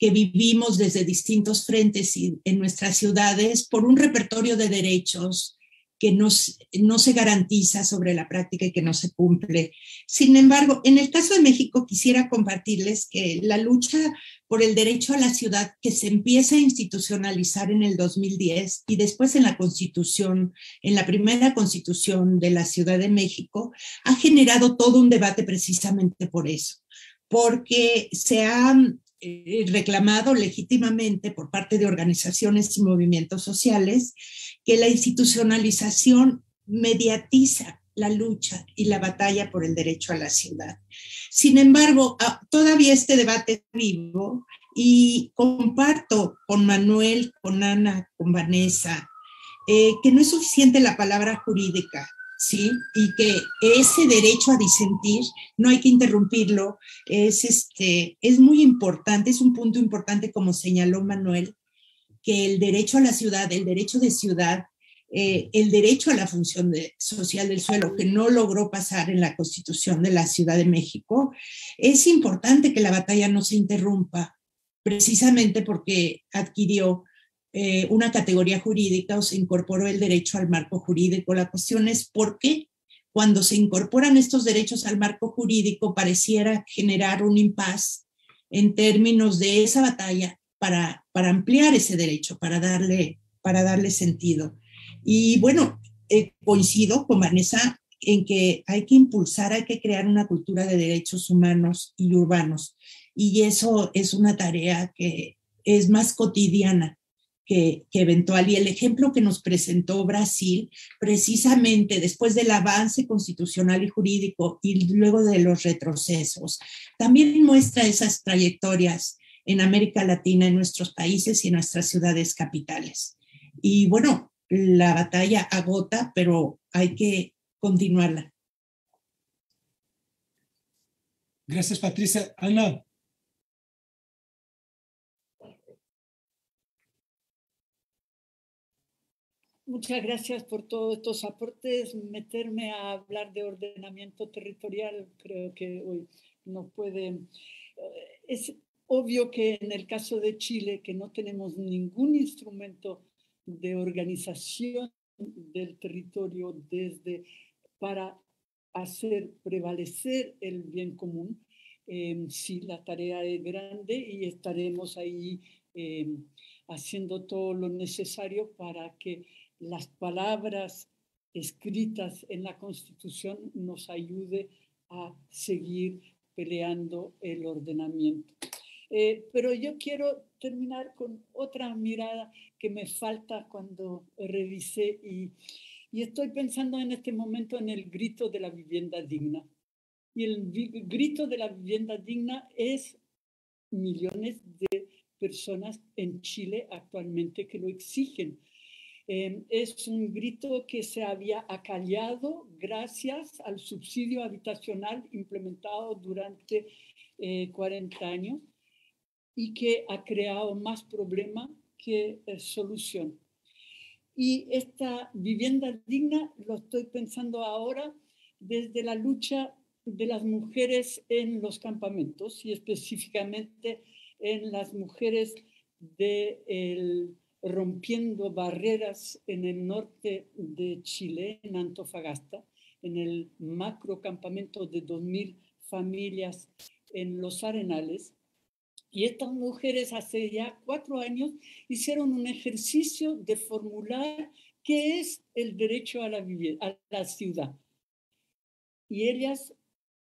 vivimos desde distintos frentes en nuestras ciudades por un repertorio de derechos que no se garantiza sobre la práctica y que no se cumple. Sin embargo, en el caso de México quisiera compartirles que la lucha por el derecho a la ciudad, que se empieza a institucionalizar en el 2010 y después en la Constitución, en la primera Constitución de la Ciudad de México, ha generado todo un debate precisamente por eso, porque se ha reclamado legítimamente por parte de organizaciones y movimientos sociales que la institucionalización mediatiza la lucha y la batalla por el derecho a la ciudad. Sin embargo, todavía este debate es vivo y comparto con Manuel, con Ana, con Vanessa, que no es suficiente la palabra jurídica, ¿sí? Y que ese derecho a disentir no hay que interrumpirlo, es muy importante, es un punto importante, como señaló Manuel, que el derecho a la ciudad, el derecho de ciudad, el derecho a la función social del suelo, que no logró pasar en la Constitución de la Ciudad de México, es importante que la batalla no se interrumpa, precisamente porque adquirió una categoría jurídica o se incorporó el derecho al marco jurídico. La cuestión es por qué cuando se incorporan estos derechos al marco jurídico pareciera generar un impasse en términos de esa batalla para ampliar ese derecho, para darle sentido. Y bueno, coincido con Vanessa en que hay que impulsar, hay que crear una cultura de derechos humanos y urbanos. Y eso es una tarea que es más cotidiana que eventual. Y el ejemplo que nos presentó Brasil, precisamente después del avance constitucional y jurídico y luego de los retrocesos, también muestra esas trayectorias en América Latina, en nuestros países y en nuestras ciudades capitales. Y bueno, la batalla agota, pero hay que continuarla. Gracias, Patricia. Ana. Muchas gracias por todos estos aportes. Meterme a hablar de ordenamiento territorial creo que hoy no puede. Es obvio que en el caso de Chile, que no tenemos ningún instrumento de organización del territorio para hacer prevalecer el bien común, sí, la tarea es grande y estaremos ahí haciendo todo lo necesario para que las palabras escritas en la Constitución nos ayude a seguir peleando el ordenamiento. Pero yo quiero terminar con otra mirada que me falta cuando revisé y estoy pensando en este momento en el grito de la vivienda digna. Y el grito de la vivienda digna es millones de personas en Chile actualmente que lo exigen. Es un grito que se había acallado gracias al subsidio habitacional implementado durante 40 años y que ha creado más problema que solución. Y esta vivienda digna lo estoy pensando ahora desde la lucha de las mujeres en los campamentos y específicamente en las mujeres de rompiendo barreras en el norte de Chile, en Antofagasta, en el macro campamento de 2.000 familias en Los Arenales. Y estas mujeres hace ya 4 años hicieron un ejercicio de formular qué es el derecho a la ciudad. Y ellas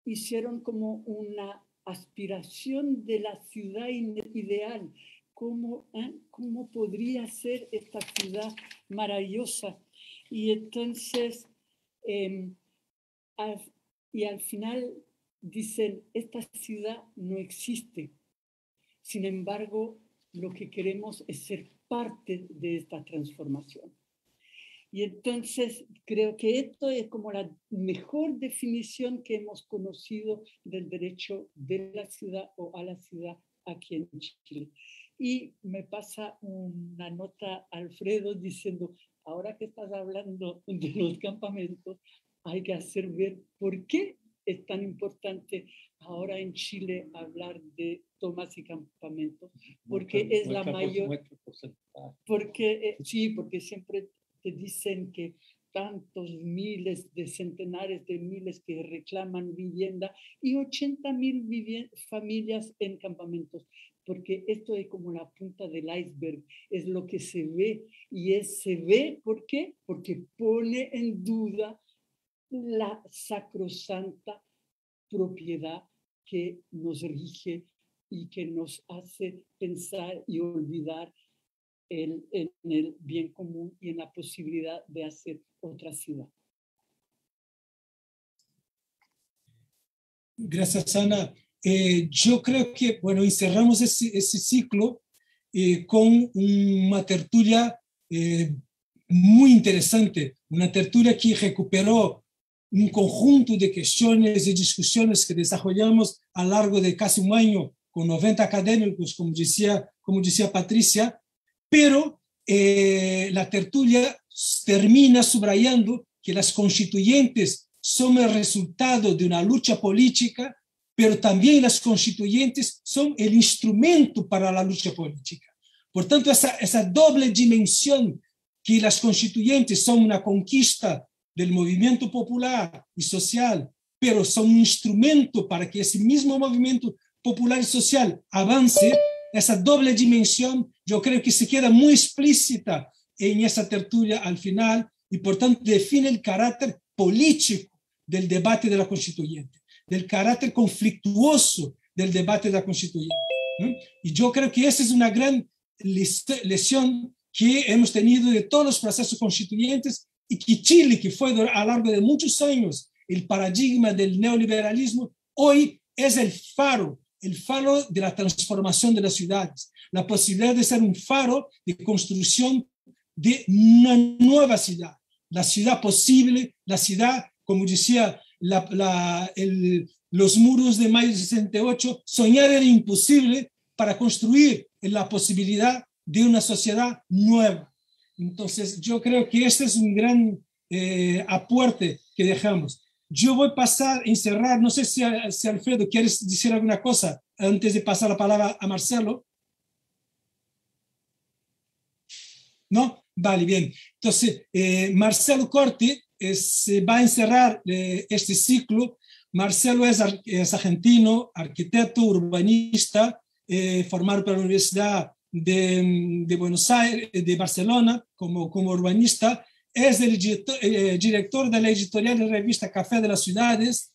hicieron como una aspiración de la ciudad ideal. ¿Cómo podría ser esta ciudad maravillosa? Y entonces, al final dicen, esta ciudad no existe. Sin embargo, lo que queremos es ser parte de esta transformación. Y entonces creo que esto es como la mejor definición que hemos conocido del derecho de la ciudad o a la ciudad aquí en Chile. Y me pasa una nota Alfredo diciendo, ahora que estás hablando de los campamentos, hay que hacer ver por qué es tan importante ahora en Chile hablar de tomas y campamentos, porque es la mayor, porque sí, porque siempre te dicen que tantos miles, de centenares de miles que reclaman vivienda y 80,000 familias en campamentos, porque esto es como la punta del iceberg, es lo que se ve, y se ve, ¿por qué? Porque pone en duda la sacrosanta propiedad que nos rige y que nos hace pensar y olvidar en el bien común y en la posibilidad de hacer otra ciudad. Gracias, Ana. Yo creo que, bueno, encerramos ese ciclo con una tertulia muy interesante, una tertulia que recuperó un conjunto de cuestiones y discusiones que desarrollamos a lo largo de casi un año con 90 académicos, como decía Patricia, pero la tertulia termina subrayando que las constituyentes son el resultado de una lucha política, pero también las constituyentes son el instrumento para la lucha política. Por tanto, esa doble dimensión, que las constituyentes son una conquista del movimiento popular y social, pero son un instrumento para que ese mismo movimiento popular y social avance, esa doble dimensión yo creo que se queda muy explícita en esa tertulia al final, y por tanto define el carácter político del debate de la constituyente, del carácter conflictuoso del debate de la constituyente, ¿no? Y yo creo que esa es una gran lección que hemos tenido de todos los procesos constituyentes, y que Chile, que fue a lo largo de muchos años el paradigma del neoliberalismo, hoy es el faro de la transformación de las ciudades, la posibilidad de ser un faro de construcción de una nueva ciudad, la ciudad posible, la ciudad, como decía los muros de mayo de 68, soñar era imposible para construir la posibilidad de una sociedad nueva. Entonces, yo creo que este es un gran aporte que dejamos. Yo voy a pasar a encerrar, no sé si Alfredo quieres decir alguna cosa antes de pasar la palabra a Marcelo. ¿No? Vale, bien. Entonces, Marcelo Corti va a encerrar este ciclo. Marcelo es argentino, arquitecto, urbanista, formado por la Universidad de Buenos Aires, de Barcelona, como urbanista. Es el director de la editorial de revista Café de las Ciudades,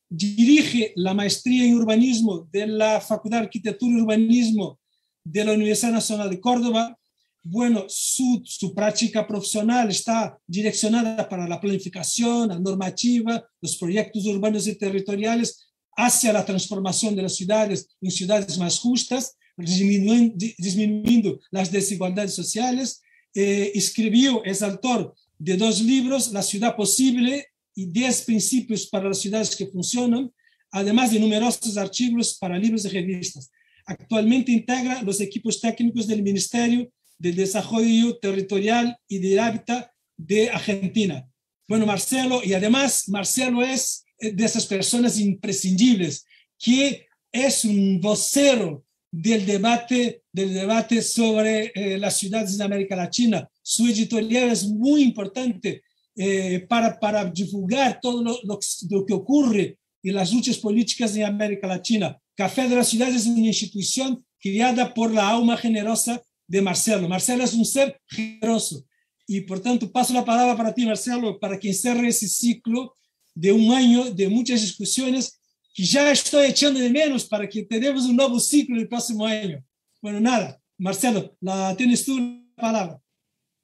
dirige la maestría en urbanismo de la Facultad de Arquitectura y Urbanismo de la Universidad Nacional de Córdoba. Bueno, su práctica profesional está direccionada para la planificación, la normativa, los proyectos urbanos y territoriales hacia la transformación de las ciudades en ciudades más justas, disminuyendo las desigualdades sociales. Es autor de 2 libros, La ciudad posible y 10 principios para las ciudades que funcionan, además de numerosos artículos para libros y revistas. Actualmente integra los equipos técnicos del Ministerio del Desarrollo Territorial y del Hábitat de Argentina. Bueno, Marcelo, y además Marcelo es de esas personas imprescindibles, que es un vocero del debate sobre las ciudades de América Latina. Su editorial es muy importante para divulgar todo lo que ocurre en las luchas políticas en América Latina. Café de las Ciudades es una institución creada por la alma generosa de Marcelo. Marcelo es un ser generoso. Y por tanto paso la palabra para ti, Marcelo, para que cierre ese ciclo de un año de muchas discusiones que ya estoy echando de menos para que tengamos un nuevo ciclo el próximo año. Bueno, nada, Marcelo, tienes tú la palabra.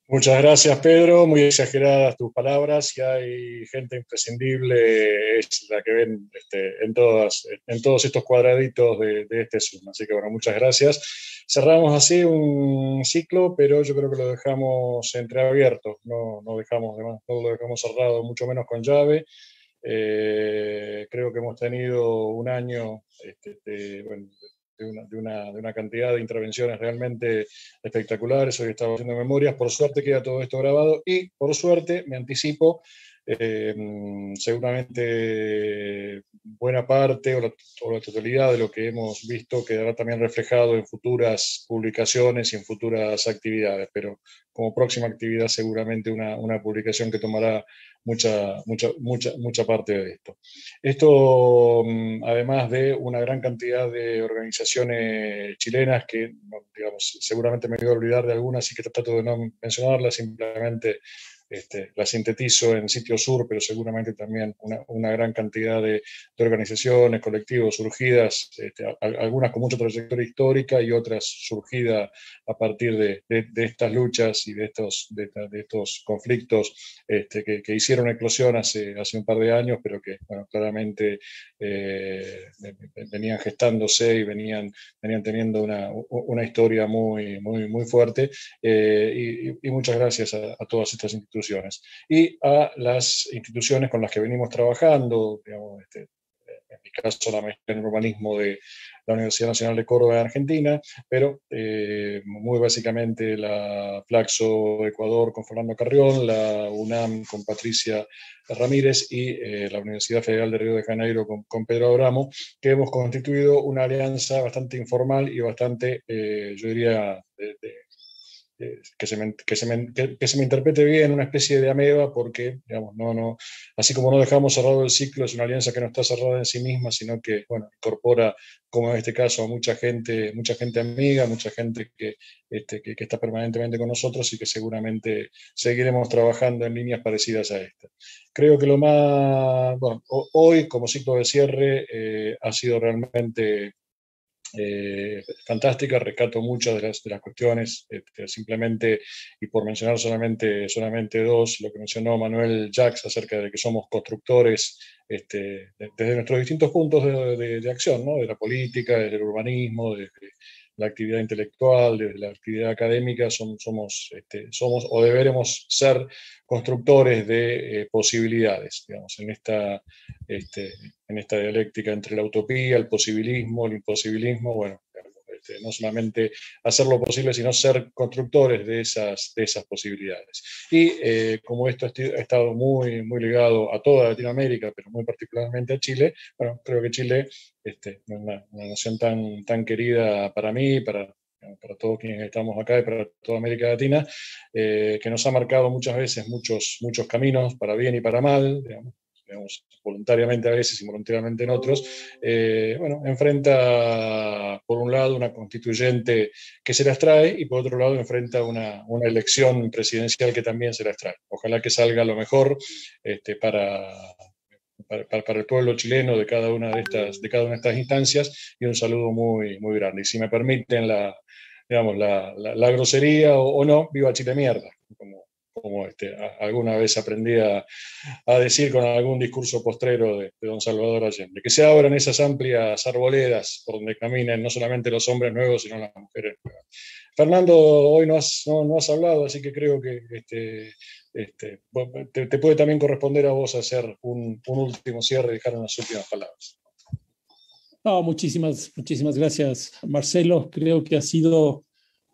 Muchas gracias, Pedro. Muy exageradas tus palabras. Si hay gente imprescindible, es la que ven en todos estos cuadraditos de este Zoom. Así que, bueno, muchas gracias. Cerramos así un ciclo, pero yo creo que lo dejamos entreabierto. No lo dejamos cerrado, mucho menos con llave. Creo que hemos tenido un año de una cantidad de intervenciones realmente espectaculares. Hoy estaba haciendo memorias, por suerte queda todo esto grabado y por suerte, me anticipo, seguramente buena parte o la totalidad de lo que hemos visto quedará también reflejado en futuras publicaciones y en futuras actividades, pero como próxima actividad seguramente una publicación que tomará mucha parte de esto. Esto, además de una gran cantidad de organizaciones chilenas que, digamos, seguramente me voy a olvidar de algunas y que trato de no mencionarlas, simplemente la sintetizo en Sitio Sur, pero seguramente también una gran cantidad de organizaciones, colectivos surgidas, algunas con mucha trayectoria histórica y otras surgidas a partir de estas luchas y de estos conflictos que hicieron eclosión hace un par de años, pero que bueno, claramente venían gestándose y venían teniendo una historia muy fuerte. Y muchas gracias a todas estas instituciones y a las instituciones con las que venimos trabajando, digamos, en mi caso la maestría en urbanismo de la Universidad Nacional de Córdoba de Argentina, pero muy básicamente la Flaxo Ecuador con Fernando Carrión, la UNAM con Patricia Ramírez y la Universidad Federal de Río de Janeiro con Pedro Abramo, que hemos constituido una alianza bastante informal y bastante, yo diría, que se me interprete bien, una especie de ameba, porque, digamos, así como no dejamos cerrado el ciclo, es una alianza que no está cerrada en sí misma, sino que, bueno, incorpora, como en este caso, a mucha gente amiga, mucha gente que está permanentemente con nosotros y que seguramente seguiremos trabajando en líneas parecidas a esta. Creo que lo más, bueno, hoy, como ciclo de cierre, ha sido realmente fantástica. Rescato muchas de las cuestiones, simplemente, y por mencionar solamente dos, lo que mencionó Manuel Jacques acerca de que somos constructores desde nuestros distintos puntos de acción, ¿no? De la política, desde el urbanismo, desde la actividad intelectual, desde la actividad académica, somos o deberemos ser constructores de posibilidades, digamos, en esta dialéctica entre la utopía, el posibilismo, el imposibilismo. Bueno, no solamente hacer lo posible, sino ser constructores de esas posibilidades. Y como esto ha estado muy ligado a toda Latinoamérica, pero muy particularmente a Chile, bueno, creo que Chile, una nación tan querida para mí, para todos quienes estamos acá y para toda América Latina, que nos ha marcado muchas veces muchos caminos, para bien y para mal, digamos, voluntariamente a veces y voluntariamente en otros, bueno, enfrenta por un lado una constituyente que se las trae y por otro lado enfrenta una elección presidencial que también se las trae. Ojalá que salga lo mejor para el pueblo chileno de cada una de estas instancias, y un saludo muy grande. Y si me permiten la grosería o no, viva Chile mierda, como alguna vez aprendí a decir con algún discurso postrero de don Salvador Allende. Que se abran esas amplias arboledas por donde caminen no solamente los hombres nuevos, sino las mujeres nuevas. Fernando, hoy no has hablado, así que creo que te puede también corresponder a vos hacer un último cierre y dejar unas últimas palabras. No, muchísimas gracias, Marcelo. Creo que ha sido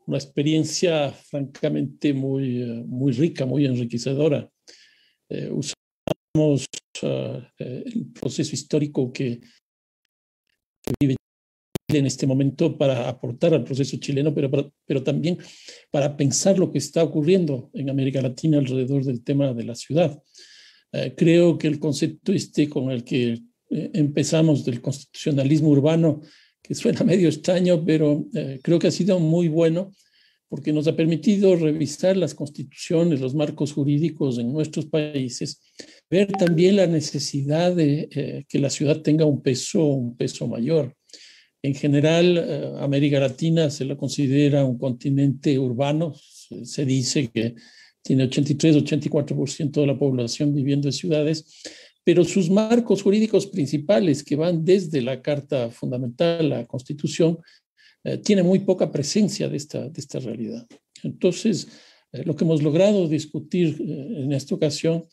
una experiencia francamente muy rica, muy enriquecedora. Usamos el proceso histórico que vive Chile en este momento para aportar al proceso chileno, pero también para pensar lo que está ocurriendo en América Latina alrededor del tema de la ciudad. Creo que el concepto con el que empezamos del constitucionalismo urbano, que suena medio extraño, pero creo que ha sido muy bueno, porque nos ha permitido revisar las constituciones, los marcos jurídicos en nuestros países, ver también la necesidad de que la ciudad tenga un peso mayor. En general, América Latina se la considera un continente urbano. Se dice que tiene 83-84% de la población viviendo en ciudades, pero sus marcos jurídicos principales, que van desde la Carta Fundamental, la Constitución, tiene muy poca presencia de esta realidad. Entonces, lo que hemos logrado discutir en esta ocasión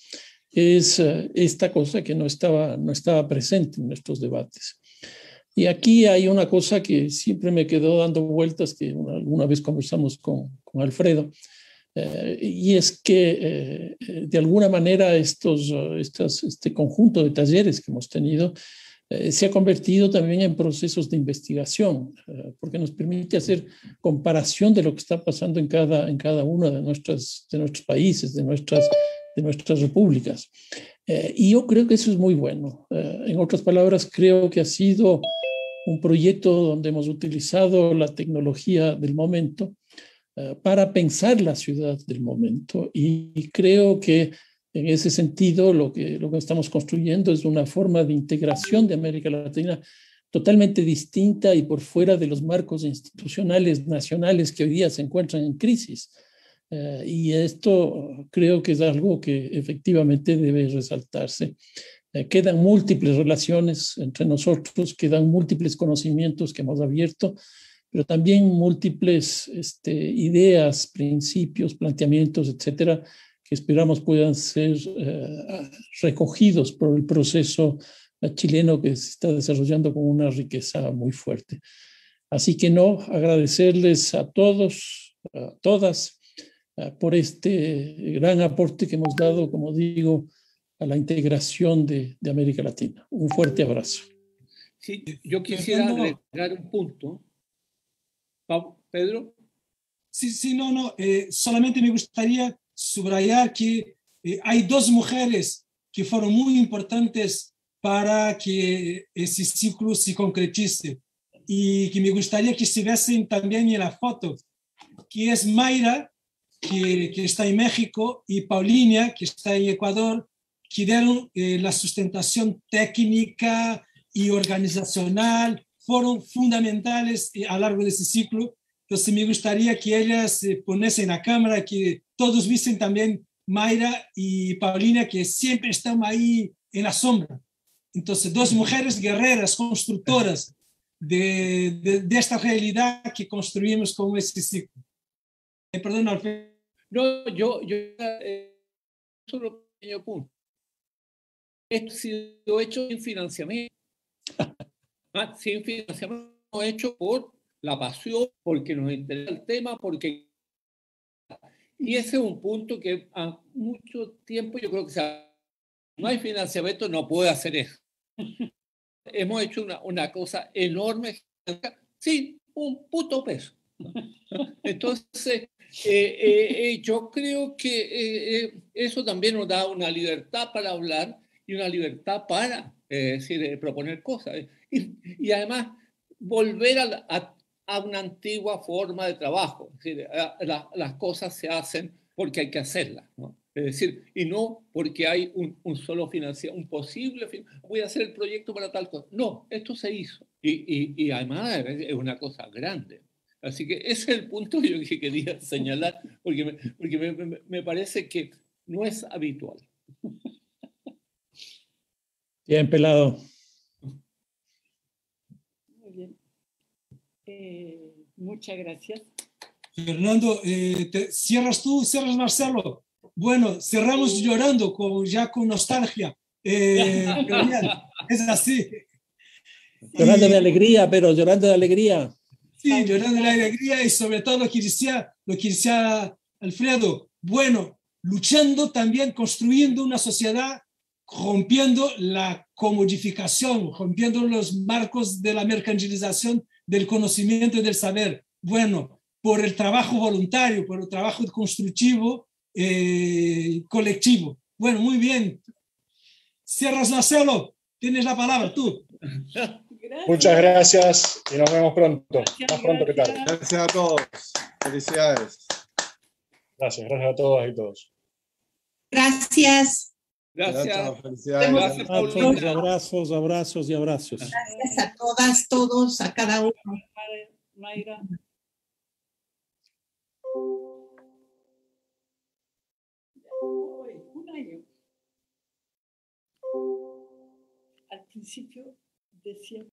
es esta cosa que no estaba presente en nuestros debates. Y aquí hay una cosa que siempre me quedó dando vueltas, que alguna vez conversamos con Alfredo, y es que de alguna manera este conjunto de talleres que hemos tenido se ha convertido también en procesos de investigación, porque nos permite hacer comparación de lo que está pasando en cada uno de nuestros países, de nuestras repúblicas. Y yo creo que eso es muy bueno. En otras palabras, creo que ha sido un proyecto donde hemos utilizado la tecnología del momento para pensar la ciudad del momento, y creo que en ese sentido lo que estamos construyendo es una forma de integración de América Latina totalmente distinta y por fuera de los marcos institucionales nacionales que hoy día se encuentran en crisis. Y esto creo que es algo que efectivamente debe resaltarse. Quedan múltiples relaciones entre nosotros, quedan múltiples conocimientos que hemos abierto, pero también múltiples ideas, principios, planteamientos, etcétera, que esperamos puedan ser recogidos por el proceso chileno que se está desarrollando con una riqueza muy fuerte. Así que agradecerles a todos, a todas, por este gran aporte que hemos dado, como digo, a la integración de América Latina. Un fuerte abrazo. Sí, yo quisiera agregar un punto. Pedro. Sí, no. Solamente me gustaría subrayar que hay dos mujeres que fueron muy importantes para que ese ciclo se concretice y que me gustaría que estuviesen también en la foto, que es Mayra, que está en México, y Paulina, que está en Ecuador, que dieron la sustentación técnica y organizacional, fueron fundamentales a lo largo de ese ciclo. Entonces me gustaría que ellas poniesen la cámara, que todos viesen también Mayra y Paulina, que siempre están ahí en la sombra. Entonces, dos mujeres guerreras, constructoras de esta realidad que construimos con este ciclo. Perdón, Alfredo. No, yo solo un pequeño punto. Esto ha sido hecho sin financiamiento. Sin financiamiento, hecho por la pasión, porque nos interesa el tema, porque... Y ese es un punto que a mucho tiempo yo creo que no hay financiamiento, no puede hacer eso. Hemos hecho una cosa enorme sin un puto peso. Entonces, yo creo que eso también nos da una libertad para hablar y una libertad para proponer cosas. Y además, volver a una antigua forma de trabajo. Es decir, las cosas se hacen porque hay que hacerlas, ¿no? Es decir, y no porque hay un solo financiamiento, un posible, voy a hacer el proyecto para tal cosa. No, esto se hizo. Y además es una cosa grande. Así que ese es el punto que quería señalar, porque me parece que no es habitual. Bien, Pelado. Muy bien. Muchas gracias. Fernando, cierras tú, cierras Marcelo. Bueno, cerramos llorando, ya con nostalgia. Pero bien, es así. Llorando de alegría, pero llorando de alegría. Sí, llorando de alegría, y sobre todo lo que decía Alfredo, bueno, luchando también, construyendo una sociedad, rompiendo la comodificación, rompiendo los marcos de la mercantilización del conocimiento y del saber. Bueno, por el trabajo voluntario, por el trabajo constructivo, colectivo. Bueno, muy bien. Cierras, Marcelo, tienes la palabra tú. Gracias. Muchas gracias y nos vemos pronto. Más pronto que tarde. Gracias a todos. Felicidades. Gracias a todas y todos. Gracias. Gracias. Felicidades. Abrazos y abrazos. Gracias a todas, todos, a cada uno. Mayra. Un año. Al principio decía